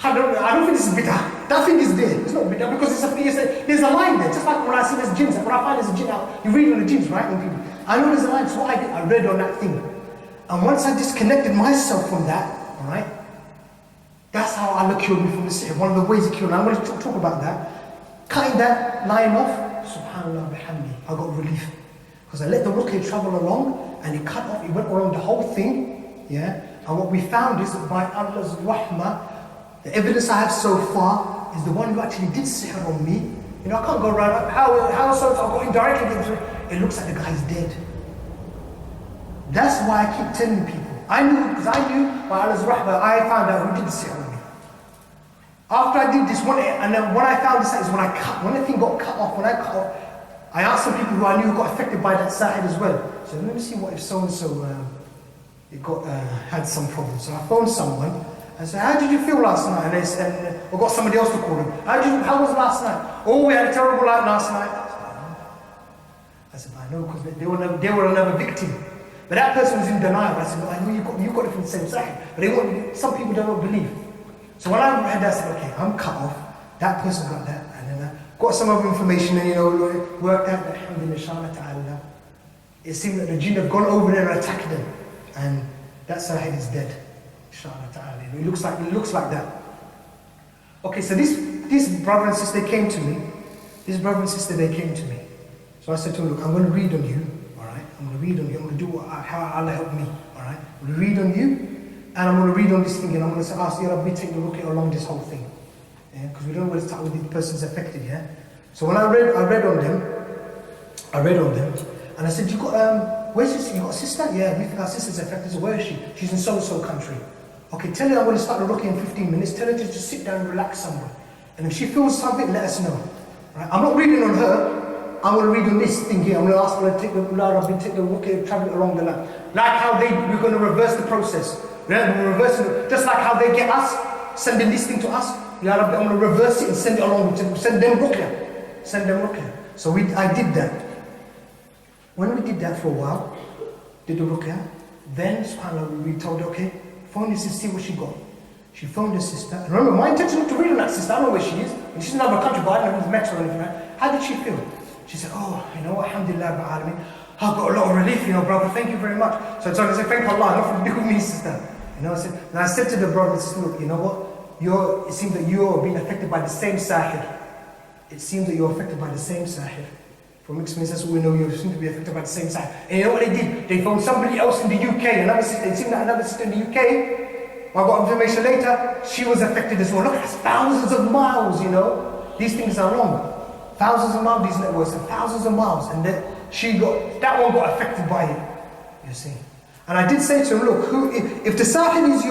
I don't think this is bid'ah. That thing is there. It's not bid'ah because there's a line there. Just like when I see there's jinns, when I find there's a jinn out, you read on the jinns, right? On people. I know there's a line, so what I did, I read on that thing. And once I disconnected myself from that, all right, that's how Allah cured me from the sihr. One of the ways He cured me. I'm going to talk about that. Cutting that line off, subhanallah bihamdi, I got relief. Because I let the ruqyah travel along, and it cut off, it went around the whole thing, yeah? And what we found is that by Allah's rahmah, the evidence I have so far is the one who actually did sihr on me. You know, I can't go around, how so I've got indirectly, it looks like the guy's dead. That's why I keep telling people. I knew, because I knew by Allah's rahmah, I found out who did the sihr on me. After I did this, and then when I found this out is when the thing got cut off, I asked some people who I knew who got affected by that side as well. So let me see what if so-and-so had some problems. So I phoned someone and said, how did you feel last night? And they said, I got somebody else to call them. How was last night? Oh, we had a terrible night last night. I said, I know, because they were another victim. But that person was in denial. I said, well, I know you got it from the same side. But some people don't believe. So when I read that, I said, okay, I'm cut off. That person got that. And then I got some other information and, worked out that, alhamdulillah, it seemed that the jinn have gone over there and attacked them. And that Sahid is dead. It looks like that. Okay, so this brother and sister came to me. They came to me. So I said to them, look, I'm going to read on you. All right, I'm going to read on you. I'm going to do how Allah helped me. All right, I'm going to read on you. And I'm going to read on this thing, and I'm going to ask Ya Rabbi, take the ruqyah along this whole thing. Yeah, because we don't know where to start with the person's affected, yeah? So when I read on them, and I said, you got, where's this? You got a sister? Yeah, we think our sister's affected. So where is she? She's in so-and-so country. Okay, tell her I'm going to start the ruqyah in 15 minutes. Tell her to just sit down and relax somewhere. And if she feels something, let us know. Right? I'm not reading on her. I'm going to read on this thing here. I'm going to ask her to take the ruqyah, travel it along the line. Like how we're going to reverse the process. We're reversing it. Just like how they get us, sending this thing to us. Ya Rabbi, I'm going to reverse it and send it along. Send them ruqyah. So I did that. When we did that for a while, did the ruqyah, then subhanAllah, we told her, okay, phone your sister, see what she got. She phoned her sister. And remember, my intention was to read on that sister. I don't know where she is. And she's in another country, but I don't know if met her or anything. Right? How did she feel? She said, oh, alhamdulillah, I've got a lot of relief, brother, thank you very much. So I told her, I said, thank Allah, nothing to do with me, sister. I said to the brother and sister, look, you know what? It seems that you're being affected by the same sahir. It seems that you're affected by the same sahir. From experience, that's what we know, you seem to be affected by the same sahir. And you know what they did? They found somebody else in the UK, another sister. It seemed that another sister in the UK, I got information later, she was affected as well. Look, that's thousands of miles, These things are wrong. Thousands of miles, these networks, and thousands of miles. And that one got affected by it. You see. And I did say to him, look, if the sahib is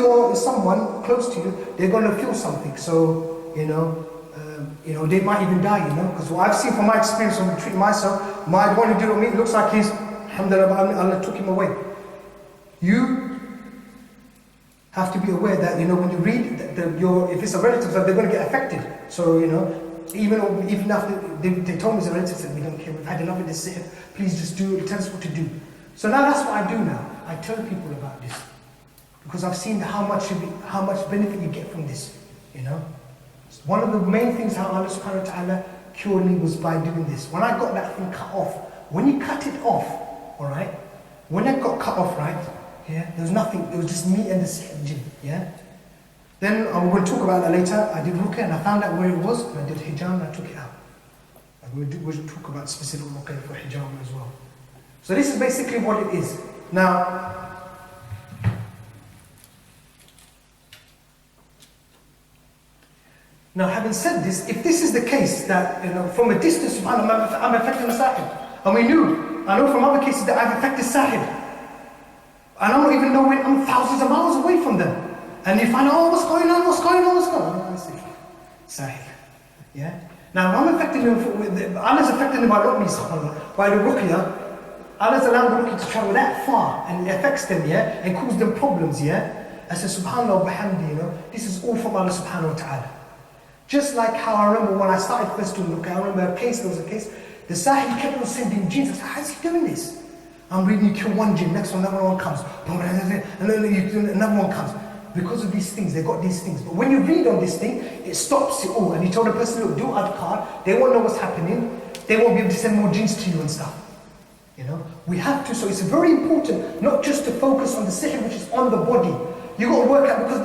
someone close to you, they're going to feel something. So, they might even die, Because what I've seen from my experience when treating myself, my one who did it with me, it looks like alhamdulillah, Allah took him away. You have to be aware that, when you read, if it's a relative, they're going to get affected. So, even after they told me it's a relative, said, we don't care, we've had enough of this, please just do it, tell us what to do. So now that's what I do now. I tell people about this. Because I've seen how much benefit you get from this, One of the main things how Allah subhanahu wa ta'ala cured me was by doing this. When I got that thing cut off, when you cut it off, alright, when it got cut off, right, yeah, there was nothing, it was just me and the jinn, yeah? Then I'm going to talk about that later. I did ruqyah and I found out where it was, and I did hijama and I took it out. And we'll talk about specific ruqyah for hijama as well. So this is basically what it is. Now, having said this, if this is the case that, from a distance, subhanAllah, I'm affecting the sahib. And I know from other cases that I've affected sahib. And I don't even know when I'm thousands of miles away from them. And you find out, what's going on? I see. Sahib. Yeah? Now, I'm affecting them, Allah's affecting them by not me, subhanAllah, by the ruqyah. Allah's allowed the ruqyah to travel that far, and it affects them, yeah? And causes them problems, yeah? I said, subhanAllah wa bihamdi, this is all from Allah subhanahu wa ta'ala. Just like how I remember when I started first doing ruqyah, I remember there was a case, the sahib kept on sending jinns. I said, how's he doing this? I'm reading, you kill one jinn, next one, another one comes. And then another one comes. Because of these things, they got these things. But when you read on this thing, it stops it all. And you told the person, look, do adhkar, they won't know what's happening. They won't be able to send more jinns to you and stuff. You know, we have to, so it's very important not just to focus on the sihr which is on the body. You've got to work out, because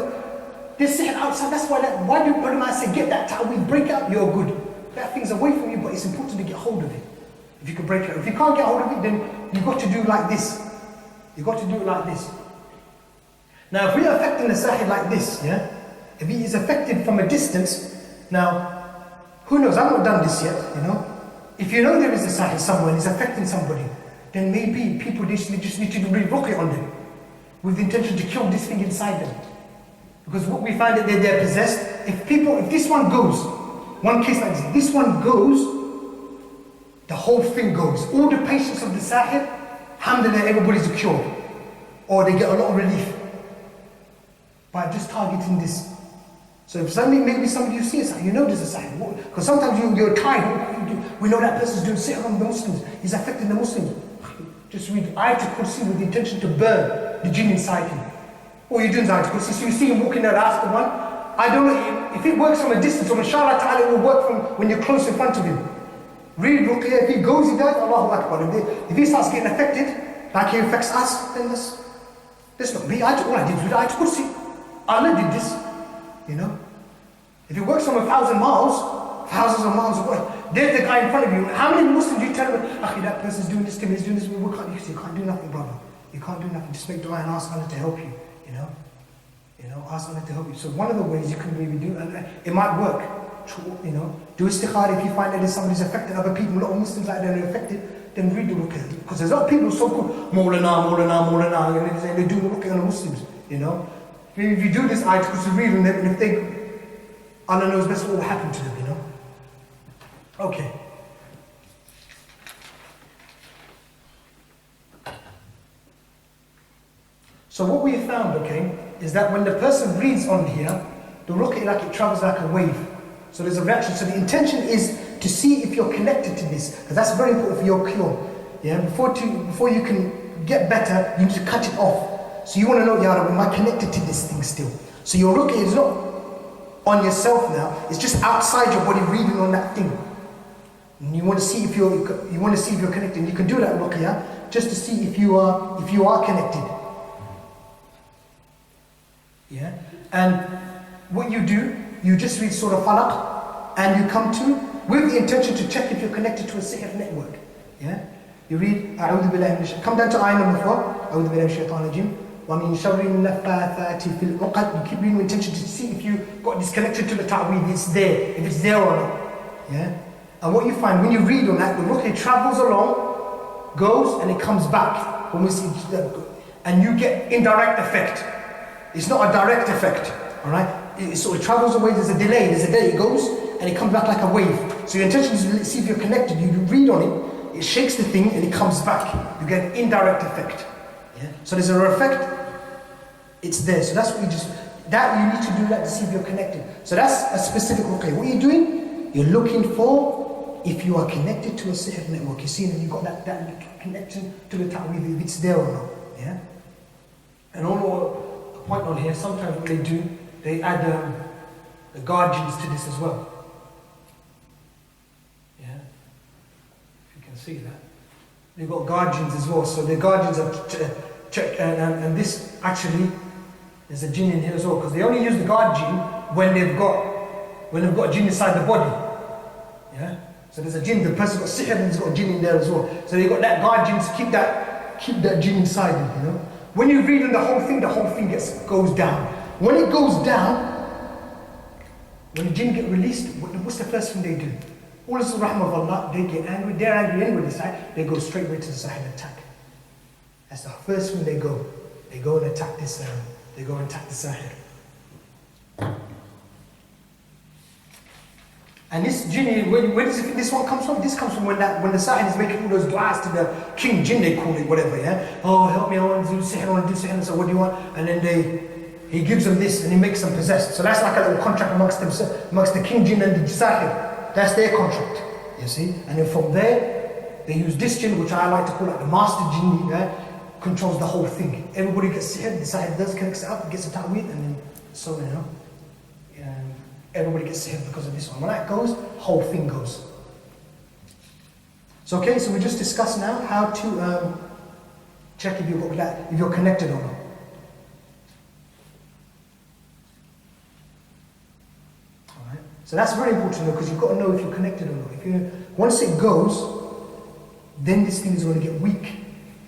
there's sihr outside. That's why do ulama say get that ta'weed, break out, you're good. That thing's away from you, but it's important to get hold of it. If you can break it out. If you can't get hold of it, then you've got to do like this. You've got to do it like this. Now, if we are affecting the sahib like this, yeah, if he is affected from a distance, now, who knows, I've not done this yet, you know. If you know there is a sahib somewhere and he's affecting somebody, then maybe people just need to do ruqyah on them, with the intention to kill this thing inside them. Because what we find that they're possessed, if this one goes, one case like this one goes, the whole thing goes. All the patients of the sahib, alhamdulillah, everybody's cured. Or they get a lot of relief by just targeting this. So if maybe somebody you see a sahib, you know there's a sahib. Because sometimes you're tired, we know that person's doing sihr on the Muslims, he's affecting the Muslims. Just read Ayatul Kursi with the intention to burn the jinn inside him. Or you're doing Ayatul Kursi, so you see him walking there, ask the one. I don't know if it works from a distance, or inshallah ta'ala it will work from when you're close in front of him. Read Ruqyah, if he goes, he dies, Allahu Akbar. If he starts getting affected, like he affects us, then that's not me. All I did was Ayatul Kursi. Allah did this, you know. If it works from 1,000 miles, thousands of miles away, there's the guy in front of you. How many Muslims do you tell them, Akhi, that person's doing this to me, he's doing this to me, you can't do nothing, brother. You can't do nothing. Just make dua and ask Allah to help you, you know. You know, ask Allah to help you. So one of the ways you can maybe do, and it might work, you know, do istikhara if you find that there's somebody's affected, other people, a lot of Muslims like that are affected, then read the Ruqyah. Because there's a lot of people so called Mawlana, and they do the Ruqyah on the Muslims, you know. If you do this ayat, because you read them, and if they, Allah knows best what will happen to them, you know. Okay. So what we have found, okay, is that when the person reads on here, the Ruqyah, like it travels like a wave. So there's a reaction. So the intention is to see if you're connected to this, because that's very important for your cure. Yeah, before you can get better, you need to cut it off. So you want to know, Ya Rabbi, am I connected to this thing still? So your Ruqyah is not on yourself now, it's just outside your body reading on that thing. And you want to see if you're connected. And you can do that Ruqyah just to see if you are connected. Yeah? And what you do, you just read Surah Falaq and you come to, with the intention to check if you're connected to a sihr network. Yeah? You read, A'udhu Billahi Minash, come down to ayah number 4, A'udhu Billahi Minash Shaitanir Rajim. وَمِن شَرِّ النَّفَّاثَاتِ فِي الْعُقَدِ. You keep reading with intention to see if you got disconnected to the ta'weed, if it's there or not. Yeah? And what you find, when you read on that, the Ruqyah travels along, goes, and it comes back. When we see that, and you get indirect effect. It's not a direct effect, alright? So it travels away, there's a delay, it goes, and it comes back like a wave. So your intention is to see if you're connected, you read on it, it shakes the thing, and it comes back. You get an indirect effect. Yeah? So there's a effect, it's there. So that's what you need to do that to see if you're connected. So that's a specific Ruqyah. What are you doing? You're looking for if you are connected to a sihr network. You're seeing if you've got that connection to the ta'weed, if it's there or not. Yeah? And a point on here, sometimes what they do, they add the guardians to this as well. Yeah? If you can see that. They've got guardians as well. So the guardians are check, and this actually, there's a jinn in here as well, because they only use the guard jinn when they've got a jinn inside the body. Yeah? So there's a jinn, the person got sihr and he's got a jinn in there as well. So they've got that guard jinn to keep that jinn inside them, you know. When you read on the whole thing goes down. When it goes down, when the jinn get released, what's the first thing they do? All this rahmah of Allah, they get angry, they're angry anyway this side, they go straight away to the side and attack. That's the first thing they go. They go and attack this, they go and attack the sahir. And this jinn, where does this one comes from? This comes from when the sahir is making all those du'as to the king jinn, they call it, whatever, yeah? Oh, help me, I want to do sihr, I want to do sihr, so what do you want? And then he gives them this and he makes them possessed. So that's like a little contract amongst the king jinn and the sahir. That's their contract, you see? And then from there, they use this jinn, which I like to call like the master jinn, yeah? Controls the whole thing. Everybody gets sihr, the sahir does connects it up, gets a ta'weed, and then so, you know. Everybody gets sihr because of this one. When that goes, whole thing goes. So okay, so we just discussed now how to check if you're connected or not. Alright, so that's very important to know, because you've got to know if you're connected or not. Once it goes, then this thing is going to get weak.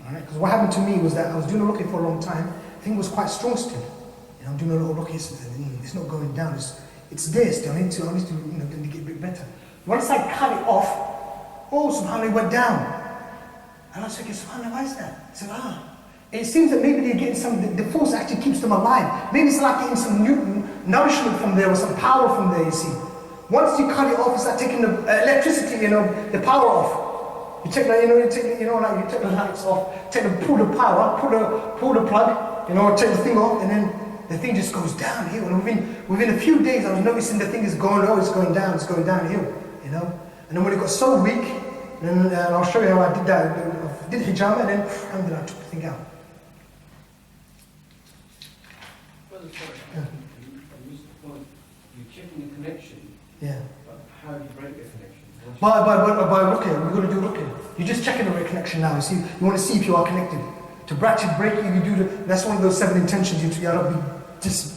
Alright, because what happened to me was that I was doing a ruqyah for a long time. The thing was quite strong still. I'm doing a lot of ruqyah, it's not going down. It's there still. I need to then get a bit better. Once I cut it off, subhanAllah, it went down. And I was thinking, subhanAllah, why is that? I said, it seems that maybe they're getting the force actually keeps them alive. Maybe it's like getting some nourishment from there or some power from there, you see. Once you cut it off, it's like taking the electricity, the power off. You take you take the lights off, pull the power, pull the plug, take the thing off, and then the thing just goes downhill. And within a few days, I was noticing the thing is going downhill, And then when it got so weak, then I'll show you how I did that. I did hijama, and then alhamdulillah, I took the thing out. Well, you're checking the connection. Yeah. But how do you break the connection? By ruqyah, we're going to do ruqyah. You're just checking the connection now. You want to see if you are connected. To break it, you do that's one of those 7 intentions. You Ya Rabbi, just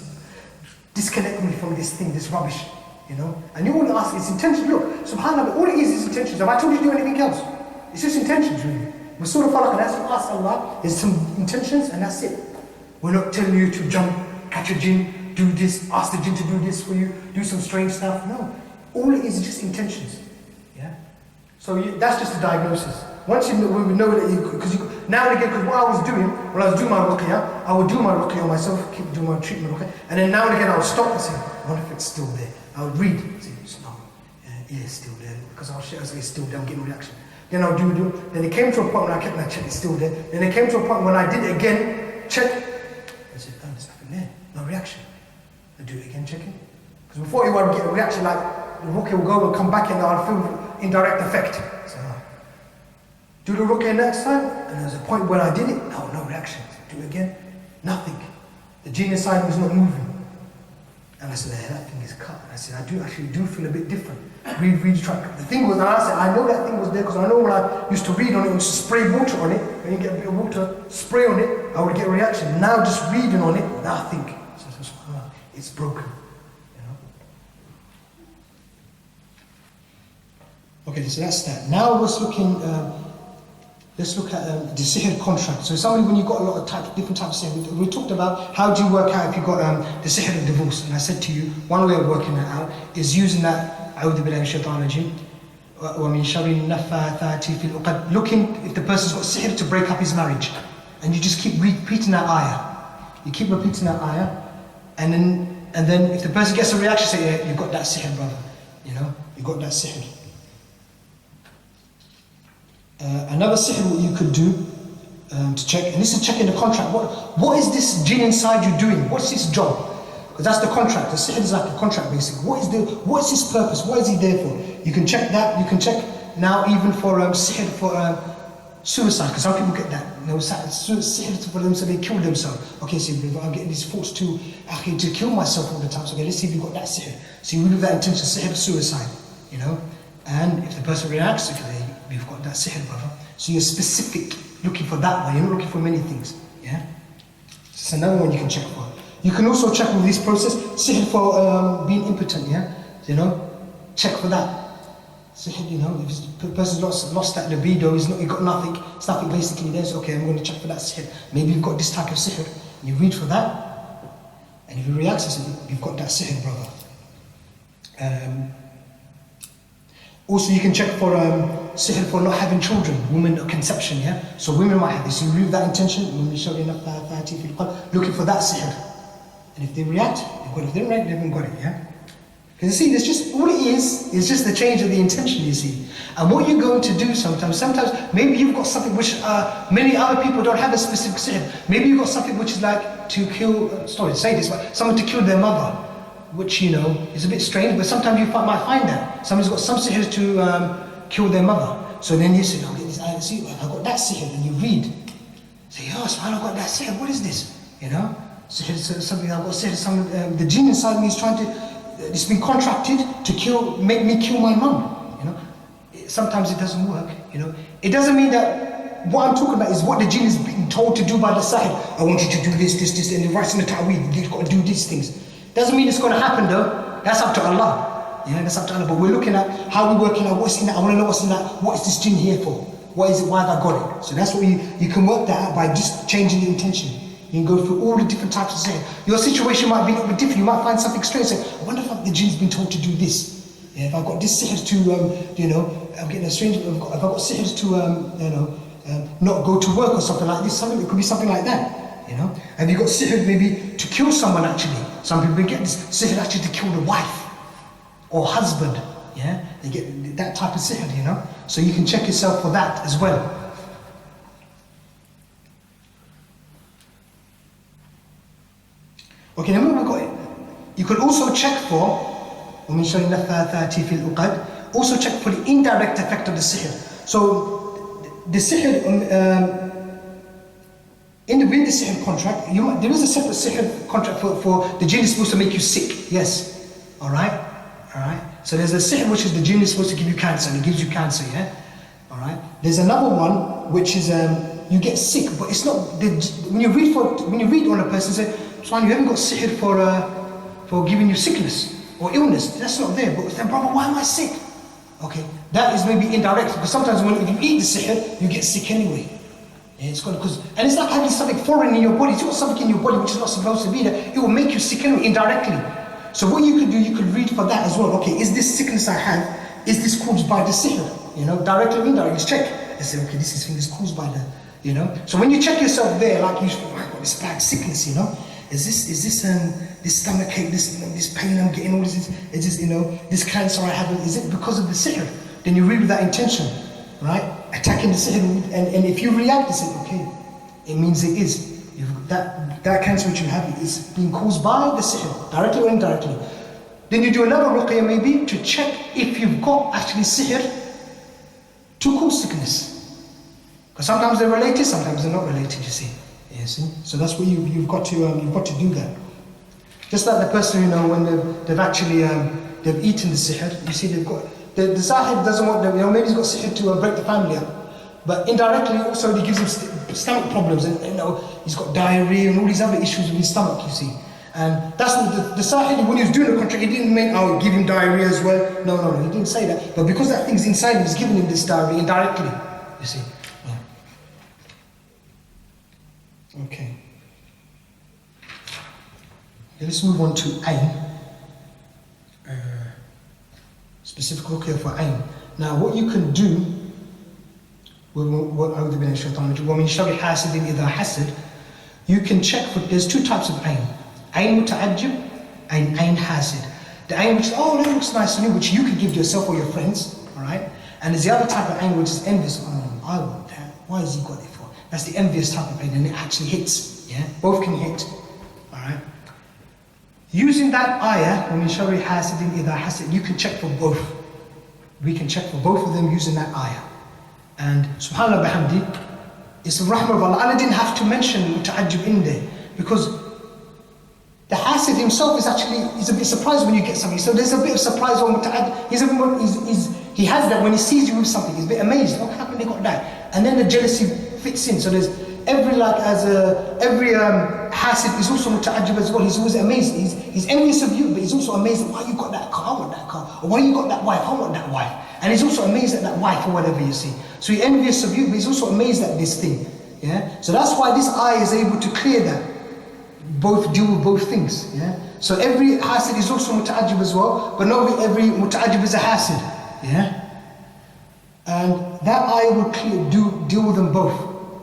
disconnect me from this thing, this rubbish. And you want to ask, it's intentions. Look, subhanAllah, all it is intentions. Have I told you to do anything else? It's just intentions, really. We're sort of following, that's what ask Allah. There's some intentions, and that's it. We're not telling you to jump, catch a jinn, do this, ask the jinn to do this for you, do some strange stuff. No. All it is just intentions. Yeah? So that's just a diagnosis. Once we know that because now and again, because what I was doing, when I was doing my ruqyah, I would do my ruqyah myself, keep doing my treatment ruqyah, and then now and again I would stop and say, I wonder if it's still there. I would read, say, no, it's still there, because I'll say it's still there, I'm getting a reaction. Then I'll do, then it came to a point when I kept my check, it's still there. Then it came to a point when I did it again, check, I said, oh, there's nothing there, no reaction. I do it again, checking. Because before you want to get a reaction, like the ruqyah will go and come back and I'll feel indirect effect. So, do the ruqyah next time, and there was a point where I did it, no reaction. Do it again, nothing. The jinn inside was not moving. And I said, that thing is cut. And I said, I do feel a bit different. Read, try. The thing was, and I said, I know that thing was there because I know when I used to read on it, and spray water on it, when you get a bit of water, spray on it, I would get a reaction. Now just reading on it, nothing. So I said, it's broken. Okay, so that's that. Now let's look at the sihr contract. So somebody, when you've got a lot of different types of sihr, we talked about how do you work out if you've got the sihr of divorce. And I said to you, one way of working that out is using that أعوذ بالله من الشيطان الرجيم ومن شر النفاثات في العقد. Looking if the person's got sihr to break up his marriage. And you just keep repeating that ayah. You keep repeating that ayah. And then if the person gets a reaction, say, yeah, you've got that sihr, brother. You've got that sihr. Another sihr what you could do to check, and this is checking the contract. What is this jinn inside you doing? What's his job? Because that's the contract. The sihr is like a contract basically. What's his purpose? What is he there for? You can check that. You can check now even for sihr for suicide, because some people get that. Sihr for them so they kill themselves. Okay, so I'm getting these thoughts to kill myself all the time. So okay, let's see if you've got that sihr. So you remove that intention, sihr suicide. And if the person reacts, you've got that sihr, brother. So you're specific, looking for that one. You're not looking for many things. Yeah. It's another one you can check for. You can also check with this process, sihr for being impotent. Yeah. Check for that. Sihr, if the person's lost that libido, he got nothing. It's nothing basically there. So okay, I'm going to check for that sihr. Maybe you've got this type of sihr. You read for that, and if he reacts, you've got that sihr, brother. Also, you can check for sihr for not having children, women conception, yeah? So women might have this, you remove that intention, looking for that sihr. And if they react, they've got it. If they don't react, they haven't got it, yeah? Because you see, there's just, all it is just the change of the intention, you see. And what you're going to do sometimes maybe you've got something which many other people don't have a specific sihr. Maybe you've got something which is like to kill, someone to kill their mother. Which, is a bit strange, but sometimes you might find that. Somebody's got some sihr to kill their mother. So then you say, okay, this ayah, see, I've got that sihr, and you read. Say, yes, I've got that sihr, what is this? Sihr is something I've got sihr, the jinn inside me is trying to, it's been contracted to make me kill my mum. sometimes it doesn't work, you know. It doesn't mean that what I'm talking about is what the jinn is being told to do by the sahib. I want you to do this, and it writes in the ta'weed, you've got to do these things. Doesn't mean it's going to happen though. That's up to Allah. Yeah, that's up to Allah. But we're looking at how we're working out what's in that. I want to know what's in that. What is this jinn here for? What is it? Why have I got it? So that's what you can work that out by just changing the intention. You can go through all the different types of sihr. Your situation might be a little bit different. You might find something strange. Say, I wonder if the jinn's been told to do this. Yeah, if I've got this sihr to, you know, I'm getting a strange. If I've got sihr to, you know, not go to work or something like this. Something it could be something like that. You know, have you got sihr maybe to kill someone actually? Some people get this sihr actually to kill the wife or husband. Yeah, they get that type of sihr. You know, so you can check yourself for that as well. Okay, then we've got it. You could also check for, also check for the indirect effect of the sihr. So the sihr, with the sihr contract, there is a separate sihr contract for the jinn is supposed to make you sick. Yes, all right. So there's a sihr which is the jinn is supposed to give you cancer, and it gives you cancer. Yeah, all right. There's another one which is you get sick, but it's not. When you read on a person, say, "Swan, you haven't got sihr for giving you sickness or illness." That's not there. But then, brother, why am I sick? Okay, that is maybe indirect, because sometimes if you eat the sihr, you get sick anyway. Yeah, it's and it's like having something foreign in your body. It's got something in your body which is not supposed to be there. It will make you sick anyway, indirectly. So what you could do, you could read for that as well. Okay, is this sickness I have, is this caused by the sihr? You know, directly or indirectly, just check. And say, okay, this is caused by the, you know. So when you check yourself there, like you feel, oh, I've got this bad sickness, you know. Is this stomach ache, this pain I'm getting, all this, is this, you know, this cancer I have, is it because of the sihr? Then you read with that intention, right? Attacking the sihr, and if you react to it, okay, it means it is. That cancer which you have is being caused by the sihr, directly or indirectly. Then you do another ruqyah maybe to check if you've got actually sihr to cause sickness. Because sometimes they're related, sometimes they're not related, you see. Yeah, see? So that's what you've got to do that. Just like the person, you know, when they've actually they've eaten the sihr, you see they've got the sahib doesn't want them, you know, maybe he's got sihr to break the family up. But indirectly also he gives him stomach problems, and you know, he's got diarrhea and all these other issues with his stomach, you see. And that's the sahib, when he was doing the contract, he didn't mean, oh, give him diarrhea as well. No, he didn't say that. But because that thing's inside him, he's giving him this diarrhea indirectly, you see. Yeah. Okay. Let's move on to ayn. Specific ruqyah for ayn. Now, what you can do, you can check for, there's two types of ayn. Ayn muta'ajjib and ayn hassad. The ayn which is, oh, that looks nice on you, which you could give to yourself or your friends, alright? And there's the other type of ayn which is envious. Oh, I want that. Why has he got it for? That's the envious type of ayn, and it actually hits. Yeah? Both can hit. Alright? Using that ayah, when you show hasadin idha hasad, you can check for both. We can check for both of them using that ayah. And subhanallah bihamdi, it's the rahmah of Allah. Allah didn't have to mention muta'ajjib in there, because the hasid himself he's a bit surprised when you get something. So there's a bit of surprise on muta'ajjib. He has that when he sees you with something. He's a bit amazed. Oh, how come they got that? And then the jealousy fits in. So there's every hasid is also muta'ajjib as well. He's always amazed. He's envious of you, but he's also amazed at why you got that car. I want that car. Or why you got that wife. I want that wife. And he's also amazed at that wife or whatever, you see. So he's envious of you, but he's also amazed at this thing. Yeah. So that's why this ayah is able to clear that. Both deal with both things. Yeah. So every hasid is also muta'ajjib as well, but not every muta'ajjib is a hasid. Yeah. And that ayah will deal with them both.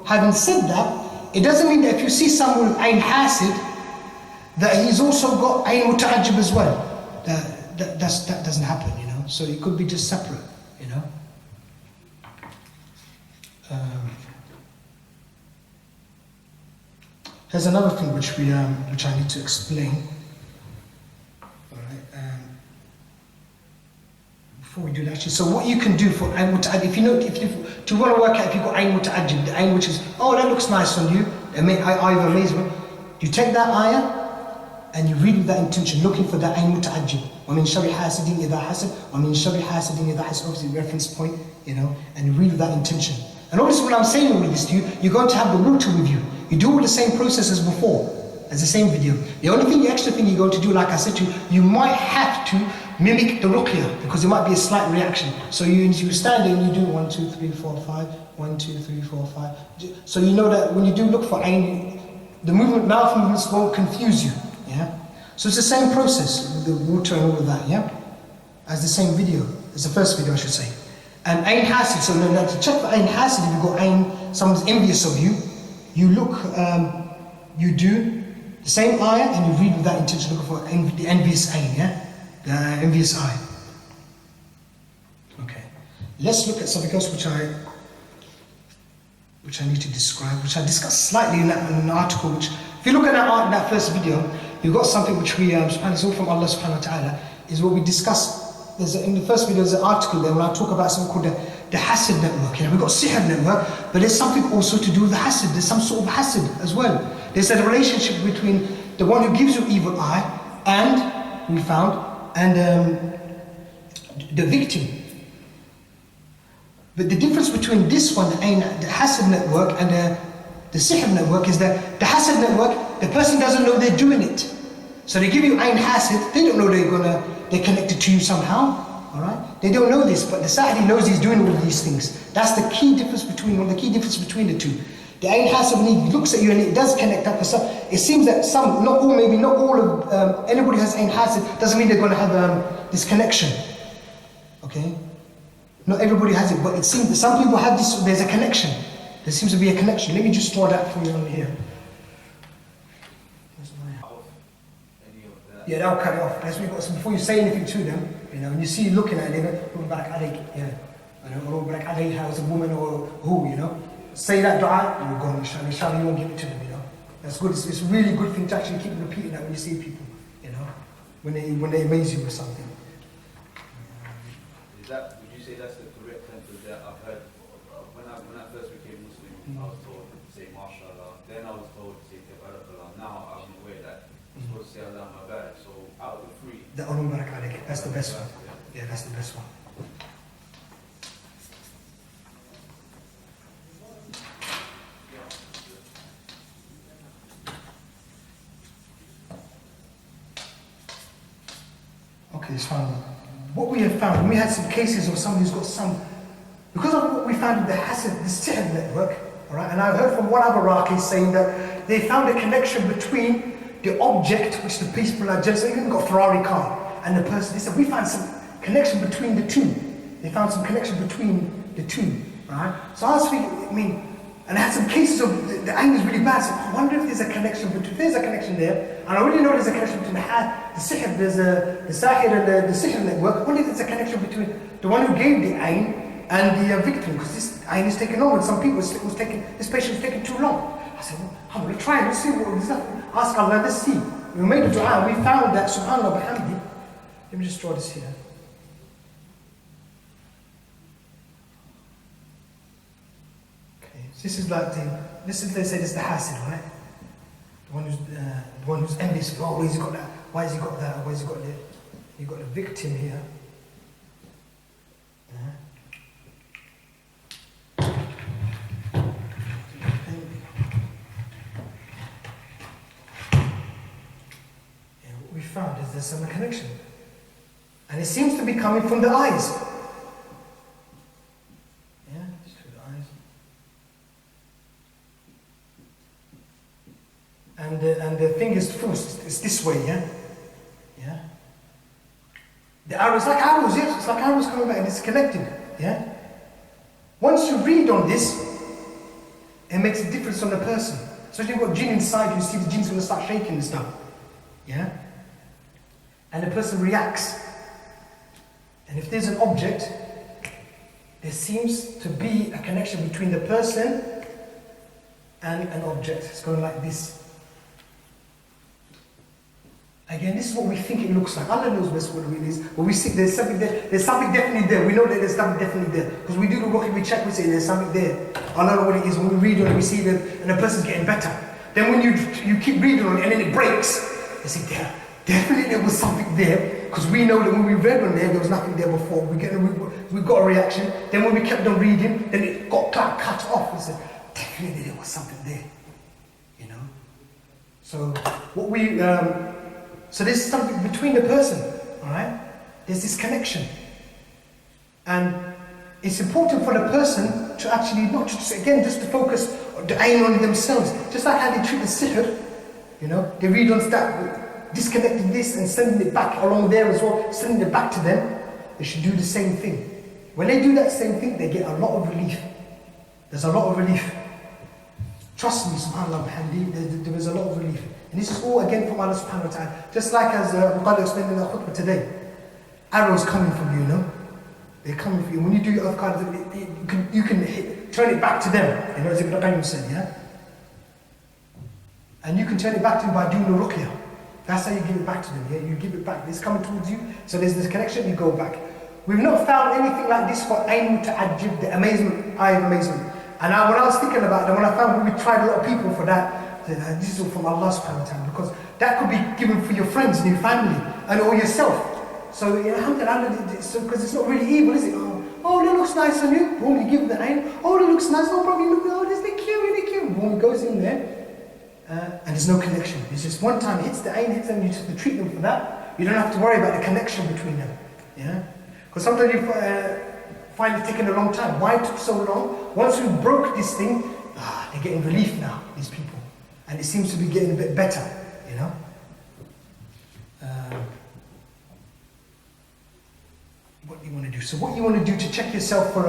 Having said that, it doesn't mean that if you see someone with ayn hasid, that he's also got ayn muta'ajjib as well. That doesn't happen, you know. So it could be just separate, you know. There's another thing which I need to explain. All right. Before we do that, actually, so what you can do for ayn muta'ajjib, if you want to work out if you've got ayn muta'ajjib, the ayn which is, oh, that looks nice on you, eye of amazement, you take that ayah and you read with that intention, looking for that ayn muta'ajjib. وَمِن شَرِّ حَاسِدٍ إِذَا حَسَدَ وَمِن شَرِّ حَاسِدٍ إِذَا حَسَدَ. Obviously reference point, and you read with that intention. And obviously when I'm saying all of this to you, you're going to have the ruqyah with you. You do all the same process as before, as the same video. The only thing, the extra thing you're going to do, like I said to you, you might have to mimic the ruqyah, because there might be a slight reaction. So you stand there and you do 1, 2, 3, 4, 5, 1, 2, 3, 4, 5. So you know that when you do look for ayn, the mouth movements won't confuse you. Yeah. So it's the same process with the water and all of that. Yeah. As the same video, as the first video, I should say. And ayn hassad. So now to check for ayn hassad, if you've got ayn, someone's envious of you, you look, you do the same ayah and you read with that intention, looking for the envious ayn. Yeah. The envious eye. Okay. Let's look at something else which I need to describe, which I discussed slightly in an article. Which, if you look at that first video, you've got something which we, it's all from Allah subhanahu wa ta'ala, is what we discussed. In the first video, there's an article there when I talk about something called the hassad network. We've got sihr network, but there's something also to do with the hassad. There's some sort of hassad as well. There's a relationship between the one who gives you evil eye and, we found, the victim. But the difference between this one, the hassad network, and the sihr network is that the hassad network, the person doesn't know they're doing it. So they give you ayn hassad, they don't know they're connected to you somehow. Alright? They don't know this, but the Sa'idi knows he's doing all of these things. That's the key difference between the two. The ayn hassad, when he looks at you and it does connect up, it seems that some, not all, maybe not all of, anybody who has ayn hassad doesn't mean they're going to have this connection. Okay? Not everybody has it, but it seems that some people have this, there's a connection. There seems to be a connection. Let me just draw that for you on here. Yeah, that'll cut it off. That's what so before you say anything to them, when you see you looking at it, how is a woman or who, say that dua, you're gone, inshallah, you won't give it to them, That's good. It's a really good thing to actually keep repeating that when you see people, when they amaze you with something. Would you say that's the correct template that I've heard? When I first became Muslim, I was told to say mashallah, then I was told to say tabarakallah. Now I'm aware that I'm supposed to say Allah Mubarak. So out of the three, that's the best one. Yeah, that's the best one. Okay, it's fine. What we have found, when we had some cases of somebody who's got some, because of what we found in the hassad, the sihr network, alright, and I heard from one other Iraqi saying that they found a connection between the object, which the people are just, even got a Ferrari car, and the person, they said, we found some connection between the two. They found some connection between the two, right? So I was thinking, and I had some cases of the anger is really bad, so I wonder if there's a connection between, if there's a connection there, and I already know there's a connection between the sihr, there's the sahir and the sihr network. I wonder if there's a connection between the one who gave the ayn and the victim, because this ayn is taken over, and some people, this patient was taking too long. I said, well, I'm going to try and let's see what is that. Ask Allah, let's see. We made a dua, we found that, subhanAllah, bihamdi. Let me just draw this here. This is like they say this is the hassad, right? The one who's envious. Oh, where's he got that? Why has he got that? Where's he got the? You got the victim here. What we found is there's some connection, and it seems to be coming from the eyes. And the thing is forced, it's this way, yeah? The arrow, it's like arrows, yes? It's like arrows coming back and it's connected, yeah? Once you read on this, it makes a difference on the person. So if you've got jinn inside, you see the jinn's going to start shaking and stuff, yeah? And the person reacts. And if there's an object, there seems to be a connection between the person and an object. It's going like this. Again, this is what we think it looks like. Allah knows best what it really is. But we see there's something there. There's something definitely there. We know that there's something definitely there. Because we do the ruqyah, we check, we say there's something there. Allah knows what it is. When we read on it, we see that and the person's getting better. Then when you keep reading on it and then it breaks, They say, definitely there was something there, because we know that when we read on there was nothing there before. We got a reaction. Then when we kept on reading, then it got cut off. We said, definitely there was something there. You know? So so there's something between the person, all right? There's this connection. And it's important for the person to actually not just to focus the aim on themselves. Just like how they treat the sihr, you know, they read on that, disconnecting this and sending it back along there as well, sending it back to them. They should do the same thing. When they do that same thing, they get a lot of relief. There's a lot of relief. Trust me, subhanAllah, there is a lot of relief. And this is all again from Allah subhanahu wa ta'ala. Just like as Ruqyah explained in the khutbah today, arrows coming from you, you know? They're coming for you. When you do your adhkar, you can turn it back to them. You know, as Ibn Qayyim said, yeah? And you can turn it back to them by doing the ruqyah. That's how you give it back to them, yeah? You give it back. It's coming towards you, so there's this connection, you go back. We've not found anything like this for ayn muta'ajjib, the amazement, eye of amazement. And when I was thinking about that, when I found we tried a lot of people for that, I said, this is all from Allah subhanahu wa ta'ala, because that could be given for your friends and your family, and or yourself. So, alhamdulillah, because it's not really evil, is it? Oh, that looks nice on you. Boom, you give the ayn. Oh, that looks nice. Oh, probably look. Oh, this is cute, really cute. Boom, it goes in there. And there's no connection. It's just one time it hits the ayn, hits them, you just treat them for that. You don't have to worry about the connection between them. Yeah? Because sometimes you find it taking a long time. Why it took so long? Once we broke this thing, they're getting relief now, these people. And it seems to be getting a bit better, you know? What do you want to do? So what you want to do to check yourself for,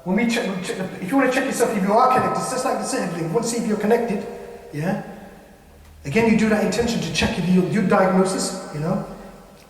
when we check if you want to check yourself if you are connected, it's just like the second thing. You want to see if you're connected, yeah? Again, you do that intention to check if you do diagnosis, you know?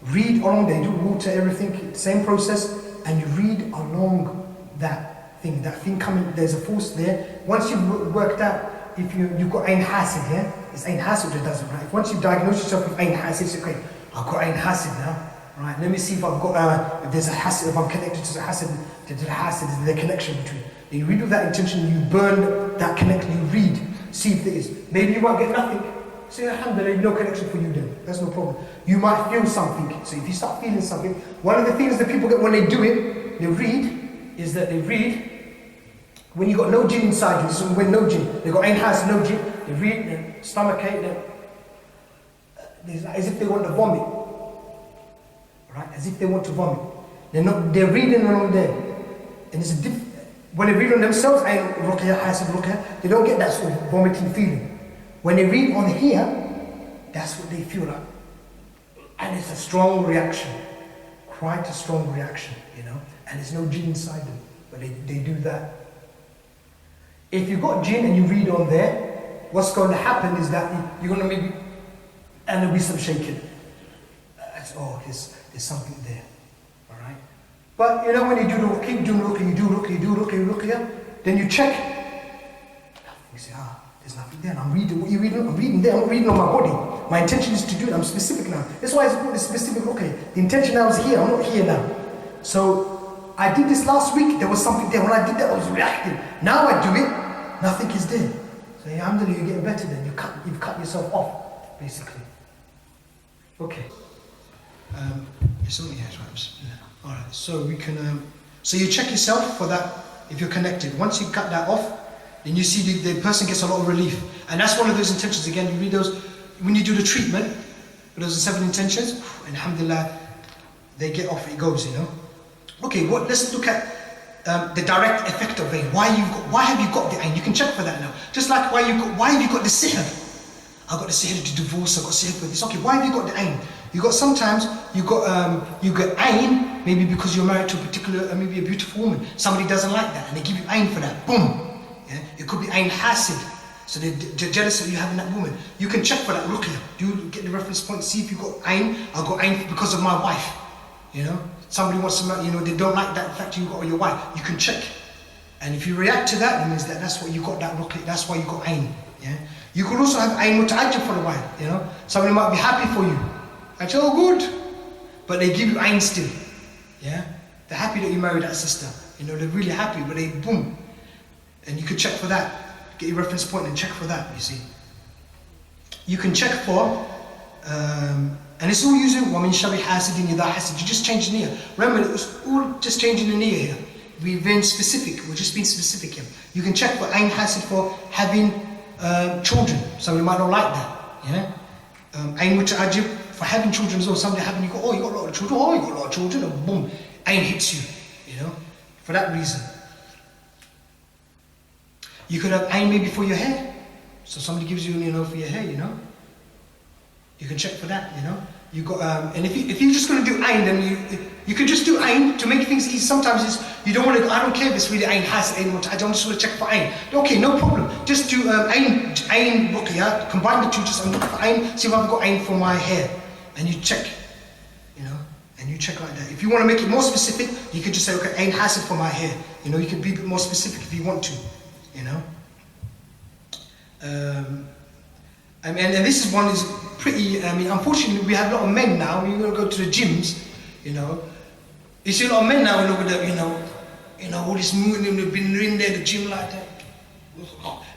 Read along there, you do water, everything, same process, and you read along that thing coming, there's a force there. Once you've worked out if you've got ayn hassad, yeah? It's ayn hassad that does it, right? Once you've diagnosed yourself with ayn hassad, it's okay, I've got ayn hassad now. Right, let me see if I've got, if there's a hassad, if I'm connected to the hassad, is there a connection between? Then you read with that intention, you burn that connection, you read, see if there is. Maybe you might get nothing. Say, alhamdulillah, no connection for you then, that's no problem. You might feel something, so if you start feeling something, one of the things that people get when they do it, they read, is that they read, when you got no jinn inside you, this is when no jinn, they got ayn hassad, no jinn, they read, their stomach ache, as if they want to vomit. Right? As if they want to vomit. They're reading along there. And it's when they read on themselves, Ruqyah, hassad, Ruqyah, they don't get that sort of vomiting feeling. When they read on here, that's what they feel like. And it's a strong reaction. Quite a strong reaction, you know. And there's no jinn inside them. But they do that. If you've got jinn and you read on there, what's going to happen is that you're going to maybe, and there'll be some shaking. There's something there, all right? But you know when you keep doing ruqyah, then you check. You say, there's nothing there. And I'm reading what you're reading. I'm reading there. I'm reading on my body. My intention is to do it. I'm specific now. That's why it's called the specific ruqyah. The intention now is here. I'm not here now. So I did this last week. There was something there. When I did that, I was reacting. Now I do it. Nothing is there. So alhamdulillah, you're getting better then. You've cut yourself off, basically. Okay. Alright, so we can, so you check yourself for that, if you're connected. Once you cut that off, then you see the person gets a lot of relief. And that's one of those intentions, again, you read those, when you do the treatment, those are 7 intentions, and alhamdulillah, they get off, it goes, you know. Okay, let's look at the direct effect of ayn. Why have you got the ayn? You can check for that now. Just like why have you got the sihr? I've got the sihr to divorce, I've got sihr for this. Okay, why have you got the ayn? Sometimes you get ayn, maybe because you're married to a particular, maybe a beautiful woman. Somebody doesn't like that, and they give you ayn for that. Boom. Yeah? It could be ayn hassad. So they're jealous of you having that woman. You can check for that ruqyah. You get the reference point, see if you got ayn. I've got ayn because of my wife. You know, somebody wants to, they don't like that fact you got your wife. You can check, and if you react to that, it means that's what you got that ruqyah. That's why you got ayn. Yeah. You could also have ayn muta'ajjib for a while. You know, somebody might be happy for you. Actually, good, but they give you ayn still. Yeah, they're happy that you married that sister. You know, they're really happy, but they boom, and you could check for that. Get your reference point and check for that. You see, you can check for And it's all using وَمِن شَرِّ حَاسِدٍ إِذَا حَسَدَ. You just change the niyyah. Remember, it was all just changing the niyyah here. We've been specific, we're just being specific here. You can check for ayn hasid for having children. Somebody might not like that. Yeah? Ayn muta'ajib for having children as well. Somebody having, you go, oh, you got a lot of children, oh, you got a lot of children, and boom, ayn hits you, you know, for that reason. You could have ayn maybe for your hair. So somebody gives you, you know, for your hair, you know. You can check for that, you know. You got, and if you're just going to do ayn, then you could just do ayn to make things easy. Sometimes it's, you don't want to, I don't care if it's really ayn hasid, ayn muta'ajib, I just want to check for ayn. Okay, no problem. Just do ayn ruqyah, combine the two, just look for ayn, see if I've got ayn for my hair. And you check, you know, and you check like that. If you want to make it more specific, you could just say, okay, ayn hasid for my hair. You know, you can be a bit more specific if you want to, you know. And this is one is pretty, I mean, unfortunately we have a lot of men now, when you go to the gyms, you know, you see a lot of men now, you know, all this movement, they've been in there, the gym like that.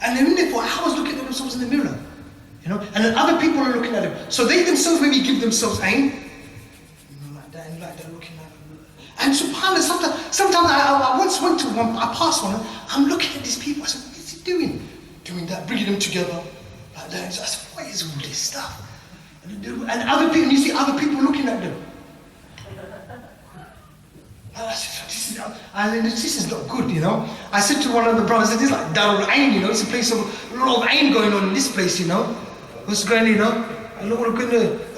And they're in there for hours looking at themselves in the mirror, you know, and then other people are looking at them. So they themselves maybe give themselves ayn, you know, like that, and like that, looking at them. And subhanAllah, sometimes I once went to one, I passed one, I'm looking at these people, I said, what is he doing? Doing that, bringing them together. Like that. So I said, what is all this stuff? And other people, you see other people looking at them. I said, this is not good, you know. I said to one of the brothers, this is like Darul Ain, you know, it's a place of a lot of Ain going on in this place, you know. What's going on, you know? A lot of good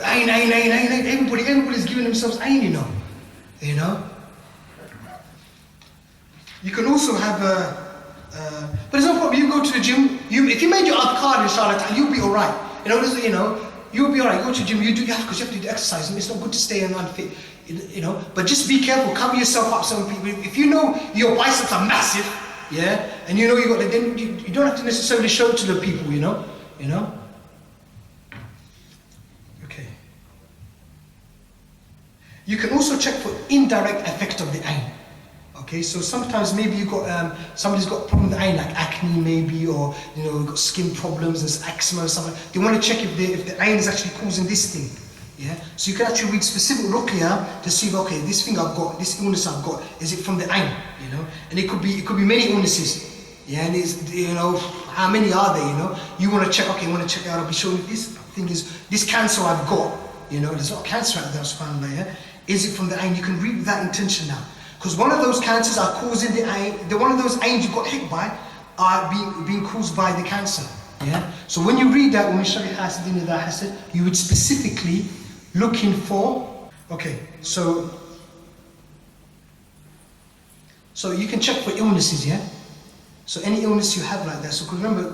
Ain, everybody's giving themselves Ain, you know. You know? You can also have but there's no problem, you go to the gym, if you made your adhkar inshallah, you'll be alright. You know, you'll be alright, go to the gym, because you have to do the exercise, and it's not good to stay unfit, you know, but just be careful, cover yourself up. Some people, if you know your biceps are massive, yeah, and you know you got it, then you don't have to necessarily show it to the people, you know. Okay. You can also check for indirect effect of the ayn. Okay, so sometimes maybe you got somebody's got a problem with the ayn, like acne maybe, or you know, got skin problems, there's eczema or something. They want to check if the ayn is actually causing this thing. Yeah, so you can actually read specific ruqyah to see, okay, this thing I've got, this illness I've got, is it from the ayn? You know, and it could be many illnesses. Yeah, and it's, you know, how many are there? You know, you want to check. Okay, I want to check out. I'll be showing you this thing is this cancer I've got. You know, there's a lot of cancer out there. Subhanallah. Yeah, is it from the ayn? You can read with that intention now. Because one of those cancers are causing the ayn, one of those ayns you got hit by are being caused by the cancer. Yeah. So when you read that, وَمِن شَرِّ حَاسِدٍ إِذَا حَسَدَ, you would specifically looking for. Okay. So you can check for illnesses. Yeah. So any illness you have like that. So remember,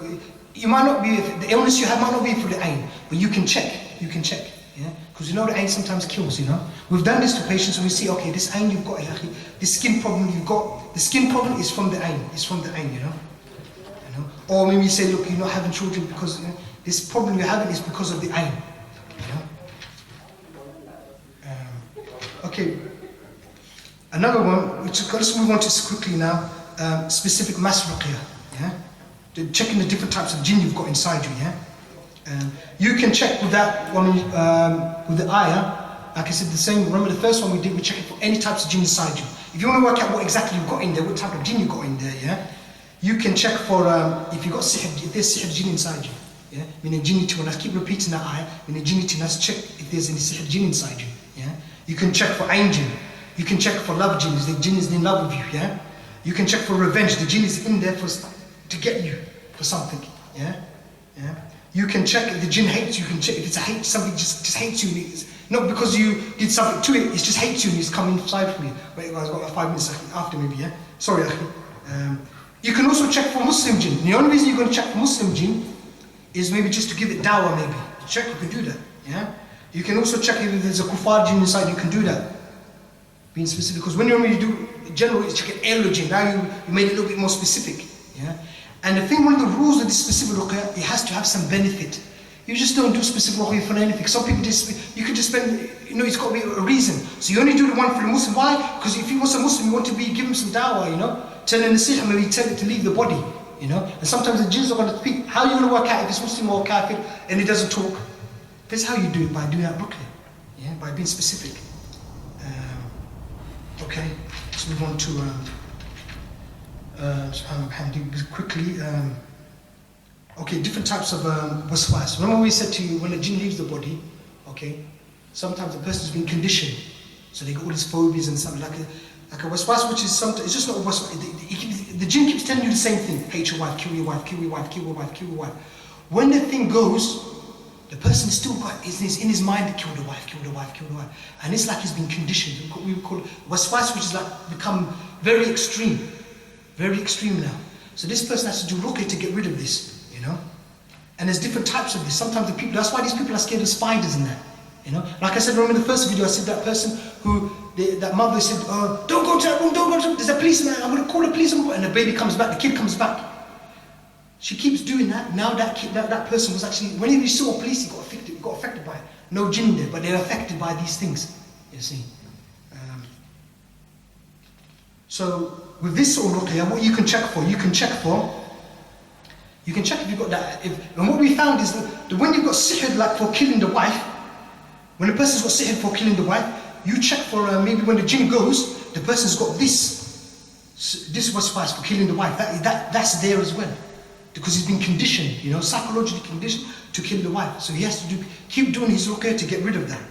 you might not be, the illness you have might not be for the ayn, but you can check. You can check. Yeah, because you know the ayn sometimes kills, you know. We've done this to patients and we see, okay, this ayn you've got, this skin problem you've got, the skin problem is from the ayn, you know. Or maybe you say, look, you're not having children because this problem you're having is because of the ayn, you know. Okay, another one, let's move on to this quickly now, specific mass ruqyah, yeah. Checking the different types of jinn you've got inside you, yeah. You can check with that one, with the ayah, like I said, the same. Remember the first one we did, we checked for any types of jinn inside you. If you want to work out what exactly you've got in there, what type of jinn you got in there, yeah, you can check for if you got sihr, if there's sihr jinn inside you, yeah. Meaning jinnity, when I keep repeating that ayah, meaning jinnity, let's check if there's any sihr jinn inside you, yeah. You can check for ayn jinn. You can check for love jinn, the jinn is in love with you, yeah. You can check for revenge, the jinn is in there to get you for something, yeah. You can check if the jinn hates you. You can check if it's a hate, somebody just hates you. It's not because you did something to it, it just hates you and it's coming inside from you. Wait guys, I've got 5 minutes after maybe, yeah? Sorry, you can also check for Muslim jinn. The only reason you're going to check for Muslim jinn is maybe just to give it dawah maybe. Check, you can do that, yeah? You can also check if there's a kuffar jinn inside, you can do that. Being specific, because when you normally do, generally it's check an airload jinn, now you made it a little bit more specific, yeah? And the thing, one of the rules of this specific ruqyah, it has to have some benefit. You just don't do specific ruqyah for anything. Some people you could just spend, you know, it's got to be a reason. So you only do the one for the Muslim. Why? Because if he was a Muslim, you want to give him some dawah, you know, tell him nasiha, maybe tell him to leave the body, you know. And sometimes the jinns are going to speak. How are you going to work out if it's Muslim or kafir and he doesn't talk? This is how you do it, by doing that Ruqya. Yeah, by being specific. Okay, let's move on to subhanAllah quickly. Okay, different types of waswas. Remember we said to you, when a jinn leaves the body, okay, sometimes the person's been conditioned, so they got all these phobias and something like a waswas, which is something. It's just not a waswas. The jinn keeps telling you the same thing: hate your wife, kill your wife, kill your wife, kill your wife, kill your wife. When the thing goes, the person still got is in his mind to kill the wife, kill the wife, kill the wife, and it's like he's been conditioned. We would call it waswas, which is like become very extreme now. So this person has to do ruqya to get rid of this. You know, and there's different types of this. Sometimes the people, that's why these people are scared of spiders and that. You know, like I said, remember in the first video, I said that person who, that mother said, don't go to that room, don't go to that, there's a policeman, I'm going to call the police, and the baby comes back, the kid comes back. She keeps doing that. Now that kid, that person was actually, whenever he saw a police, he got affected by it. No jinn there, but they're affected by these things, you see. So with this sort of ruqya, what you can check for, you can check if you've got that. And what we found is that when you've got sihr like for killing the wife, when a person's got sihr for killing the wife, you check for maybe when the jinn goes, the person's got this waswas for killing the wife. That's there as well, because he's been conditioned, you know, psychologically conditioned to kill the wife. So he has to keep doing his ruqya to get rid of that.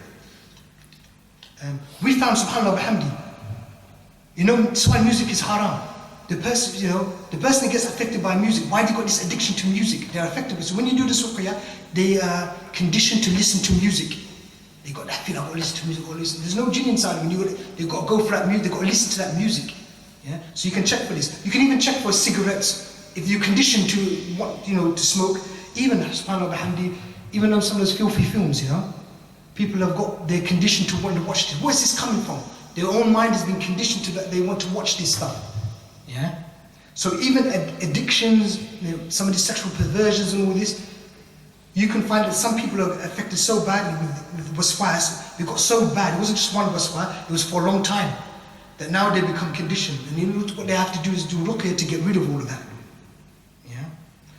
We found, subhanAllah bihamdi, you know, that's why music is haram. The person, you know, the person that gets affected by music, why they got this addiction to music? They're affected. So when you do this ruqya, they are conditioned to listen to music. They got that feeling, I've got to listen to music, There's no jinn inside them. They've got to go for that music, they've got to listen to that music. Yeah? So you can check for this. You can even check for cigarettes. If you're conditioned to to smoke, even subhanAllah bihamdi, even on some of those filthy films, you know, people they're conditioned to want to watch this. Where's this coming from? Their own mind has been conditioned to that they want to watch this stuff. Yeah? So even addictions, some of the sexual perversions and all this, you can find that some people are affected so badly with waswas. They got so bad, it wasn't just one waswas, it was for a long time, that now they become conditioned. And you know what they have to do is do ruqya to get rid of all of that. Yeah?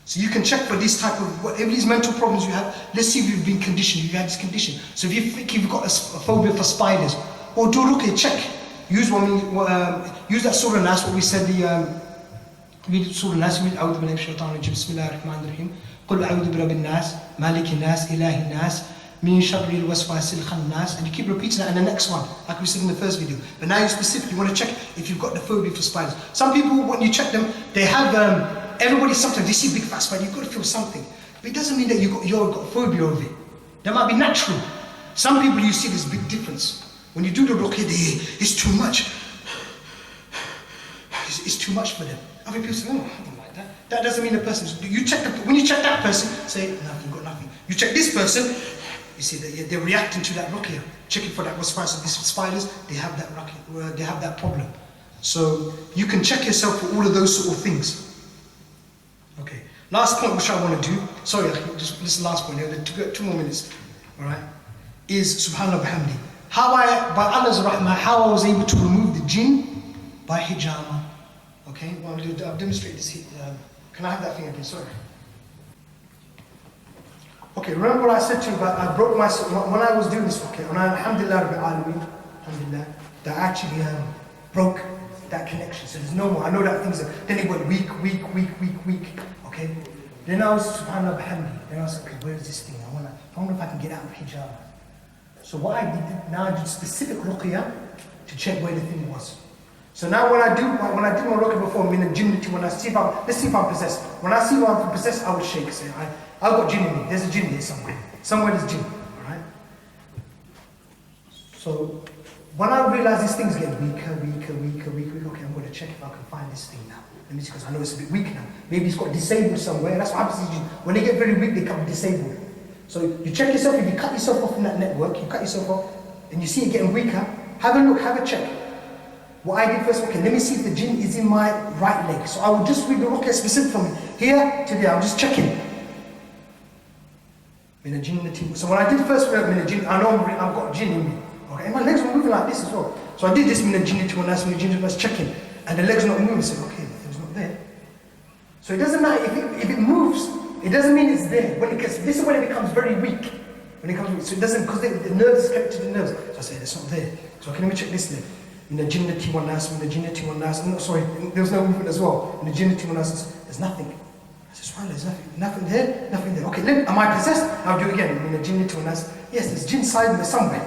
So you can check for this type of, whatever these mental problems you have, let's see if you've been conditioned, you've had this condition. So if you think you've got a phobia for spiders, or do ruqya, check. Use that surah Nas, what we said, read surah Nas, read A'udhu billahi minash shaitanir rajim, Bismillahir Rahmanir Rahim, Qul a'udhu bi rabbin nas, malikin nas, ilahin nas, min sharril waswasil khannas, and you keep repeating that in the next one, like we said in the first video. But now you specifically want to check if you've got the phobia for spiders. Some people, when you check them, they have, everybody sometimes, they see big fat spider, you've got to feel something. But it doesn't mean that you've got phobia of it. That might be natural. Some people, you see this big difference. When you do the ruqya, it's too much. It's too much for them. Other people say, oh, I don't like that. That doesn't mean the person. When you check that person, say, nothing, got nothing. You check this person, you see that they're reacting to that ruqya. Checking for that waswas of these spiders, they have that ruqya, they have that problem. So you can check yourself for all of those sort of things. Okay. Last point which I want to do, sorry, this is the last point, we have 2 more minutes. Alright? Is subhanAllah bihamdi. By Allah's rahmah, how I was able to remove the jinn by hijama. Okay, well, I've demonstrated this. Can I have that thing again? Sorry. Okay, remember what I said to you about I broke myself when I was doing this. Okay, when alhamdulillah rabbil alameen, alhamdulillah, that I actually broke that connection. So there's no more. I know that things. Then it went weak. Okay. Then I was subhanAllah bihamdi. Then I was like, okay, where is this thing? I wonder if I can get out of hijama. So what I did, now I did specific ruqya to check where the thing was. So now when I did my ruqya before, when I see if I'm possessed. When I see if I'm possessed, I would shake. Say, I've got jinn in me. There's a jinn here somewhere. Somewhere there's jinn. Alright? So when I realize this thing's getting weaker, okay, I'm going to check if I can find this thing now. Let me see, because I know it's a bit weak now. Maybe it's got disabled somewhere. That's what happens. When they get very weak, they become disabled. So you check yourself, if you cut yourself off from that network, you cut yourself off, and you see it getting weaker, have a look, have a check. What I did first, okay, let me see if the jinn is in my right leg. So I will just read the ruqya specific from here to there, I'm just checking. So when I did first read jinn, I know I've got jinn in me. Okay, and my legs were moving like this as well. So I did this jinn to nas, checking, and the legs not moving. I said, okay, the thing's not there. So it doesn't matter if it moves. It doesn't mean it's there. This is when it becomes very weak. When it comes to it, so it doesn't, because the nerves is connected to the nerves. So I say, it's not there. So okay, let me check this leg. In the jinnati wa nas, in the jinnati wa nas, no, sorry, there was no movement as well. In the jinnati wa nas, there's nothing. I said, subhanAllah, there's nothing. Nothing there, nothing there. Okay, am I possessed? I'll do it again. In the jinnati wa nas, yes, there's jinn side in there somewhere.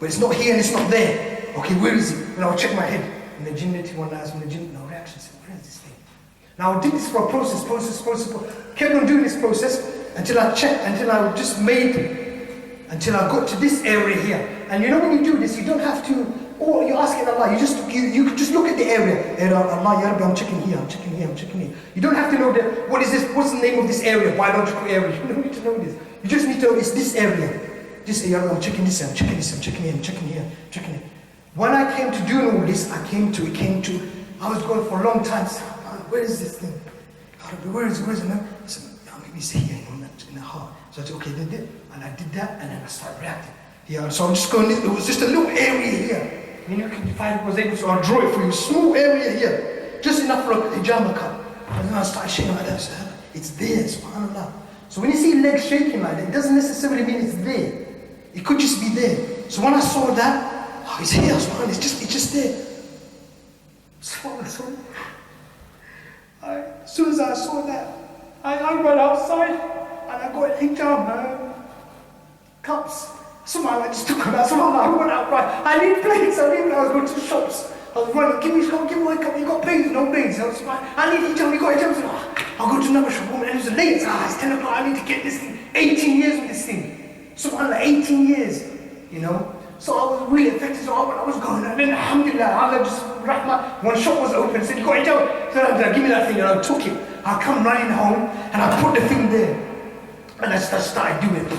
But it's not here and it's not there. Okay, where is it? And I'll check my head. In the jinnati wa nas, in the jinn, no reaction. Where is this thing? Now I did this for a process. Kept on doing this process until I checked, until I just made, until I got to this area here. And you know when you do this, you don't have to, or you're asking Allah, you can just look at the area. Allah, Ya Rabbi, I'm checking here, I'm checking here, I'm checking here. You don't have to know what is this, what's the name of this area, biological area. You don't need to know this. You just need to know it's this area. This area, I'm checking this, I'm checking this, I'm checking here, I'm checking here, I'm checking it. When I came to doing all this, I was going for a long time. So, where is this thing? Where is it? I said, maybe it's here, in the heart. So I said, okay, then did, and I did that, and then I started reacting. Yeah, so I'm just going, it was just a little area here. You know, if I was able to, I'll draw it for you, small area here. Just enough for a hijama cup. And then I started shaking like that. I said, it's there, subhanAllah. So when you see legs shaking like that, it doesn't necessarily mean it's there. It could just be there. So when I saw that, oh, it's here, subhanAllah, it's just there. So as soon as I saw that, I ran outside and I got hijama cups. Somehow I just took them out. Somehow I went out right. I need plates. I was going to the shops. I was running. Give me a cup. You got plates? No plates. I need hijama. You got hijama? I'll go to another shop. And it was late. It's 10 o'clock. I need to get this thing. 18 years with this thing. Subhanallah, 18 years. You know. So I was really affected. So I was going. And then alhamdulillah, Allah just one shop was open. Said, you got hijama? So give me that thing. And I took it. I come running home and I put the thing there. And I started doing it.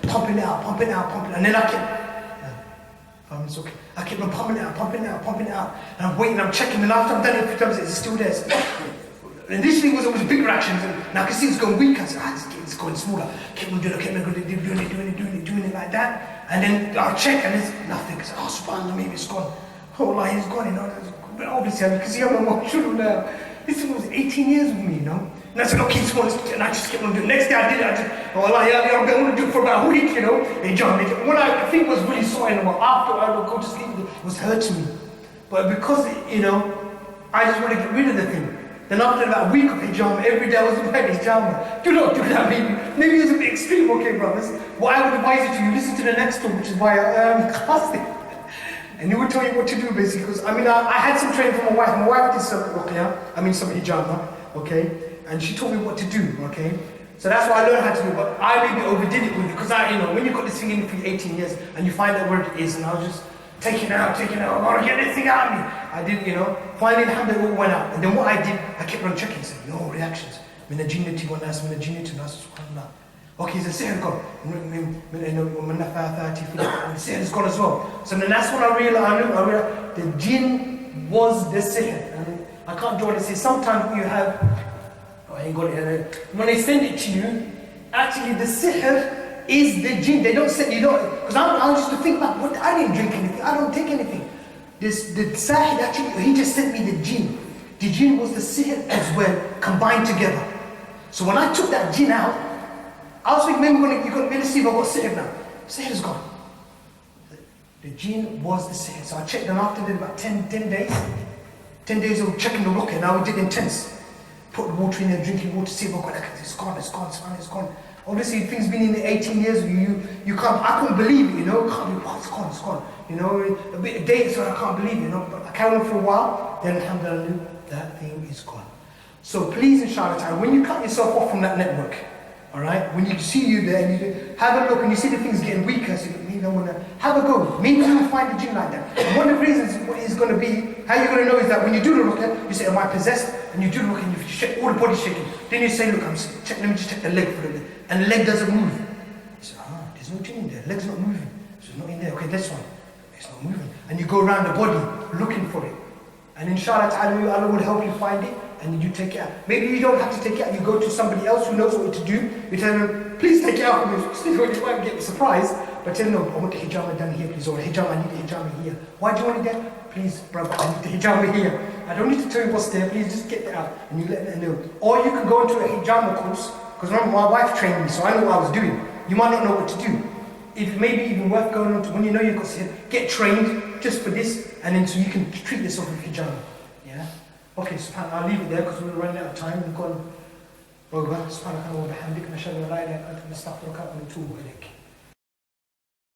Pumping it out, and then I kept, okay. I kept on pumping it out, and I'm waiting, I'm checking, and after I've done it a few times, it's still there. Initially it was big reactions, and now I can see it's going weak. I said, it's going smaller. Kept on doing it like that, and then I'll check, and it's nothing. I said, oh, subhanAllah, maybe it's gone. Oh, Allah, it's gone, you know. But obviously, you can see I'm emotional now. This thing was 18 years with me, you know. And I said, okay, it's one, and I just kept on doing it. Next day I did it, oh Allah, I'm going to do it for about a week, you know. When I think it was really sore, after I would go to sleep, it was hurting me. But because, you know, I just want to get rid of the thing. Then after about a week of hijama, every day I was in bed, hijama. Do not do that, maybe it's a bit extreme, okay, brothers. What I would advise you to, listen to the next talk, which is by classic. And he would tell you what to do, basically. Because, I had some training from my wife. My wife did some Ruqyah, some hijama, okay? And she taught me what to do, okay? So that's what I learned how to do, but I maybe overdid it with it, because when you got this thing in for 18 years, and you find out where it is, and I was just taking it out, I want to get this thing out of me. I didn't, finally, alhamdulillah, it all went out. And then what I did, I kept on checking, saying, no reactions. Min the jinnati wa nas, min the jinnati wa nas, subhanallah. Okay, the sihr gone. The sihr is gone as well. So then that's when I realized the jinn was the sihr. And I can't draw it. See, sometimes you have, I ain't got it. When they send it to you, actually the sihr is the jinn. They don't send, because I used to think back, I didn't drink anything, I don't take anything. The sahid actually, he just sent me the jinn. The jinn was the sihr as well, combined together. So when I took that jinn out, I was thinking, maybe you're going to see if I've got sihr now. Sihr is gone. The jinn was the sihr. So I checked them after about 10 days. 10 days of checking the Ruqyah. Now we did intense. Put the water in there, drinking water, see if I've got it. It's gone. Obviously, things been in the 18 years, you can't, I couldn't believe it, it's gone. A bit of days, so I can't believe it, But I carried on for a while, then alhamdulillah, that thing is gone. So please, inshallah, when you cut yourself off from that network, alright, when you see you there, and you have a look, and you see the things getting weaker, so maybe I want to have a go. Maybe you will find the jinn like that. And one of the reasons what is going to be, how you're going to know is that when you do the Ruqyah, you say, am I possessed? And you do the Ruqyah, and you check all the body shaking. Then you say, look, let me just check the leg for a bit. And the leg doesn't move. You say, there's no jinn in there, the leg's not moving. So it's not in there, okay, that's fine. It's not moving. And you go around the body looking for it. And inshallah ta'ala, Allah will help you find it, and you take it out. Maybe you don't have to take it out, you go to somebody else who knows what to do. You tell them, please take it out for me. Still, you might get surprised, but tell them, no, I want the hijama done here, please. Or hijama, I need the hijama here. Why do you want it there? Please, brother, I need the hijama here. I don't need to tell you what's there, please just get it out. And you let them know. Or you can go into a hijama course, because remember, my wife trained me, so I know what I was doing. you might not know what to do. It may be even worth going on to, when you know you've got sihr, get trained just for this, and then so you can treat this off with hijama. Yeah? Okay, subhanAllah, I'll leave it there because we're running out of time. We've gone over. Subhanaka wa bihamdika, nashhadu an la ilaha illa anta, nastaghfiruka wa natubu ilayk.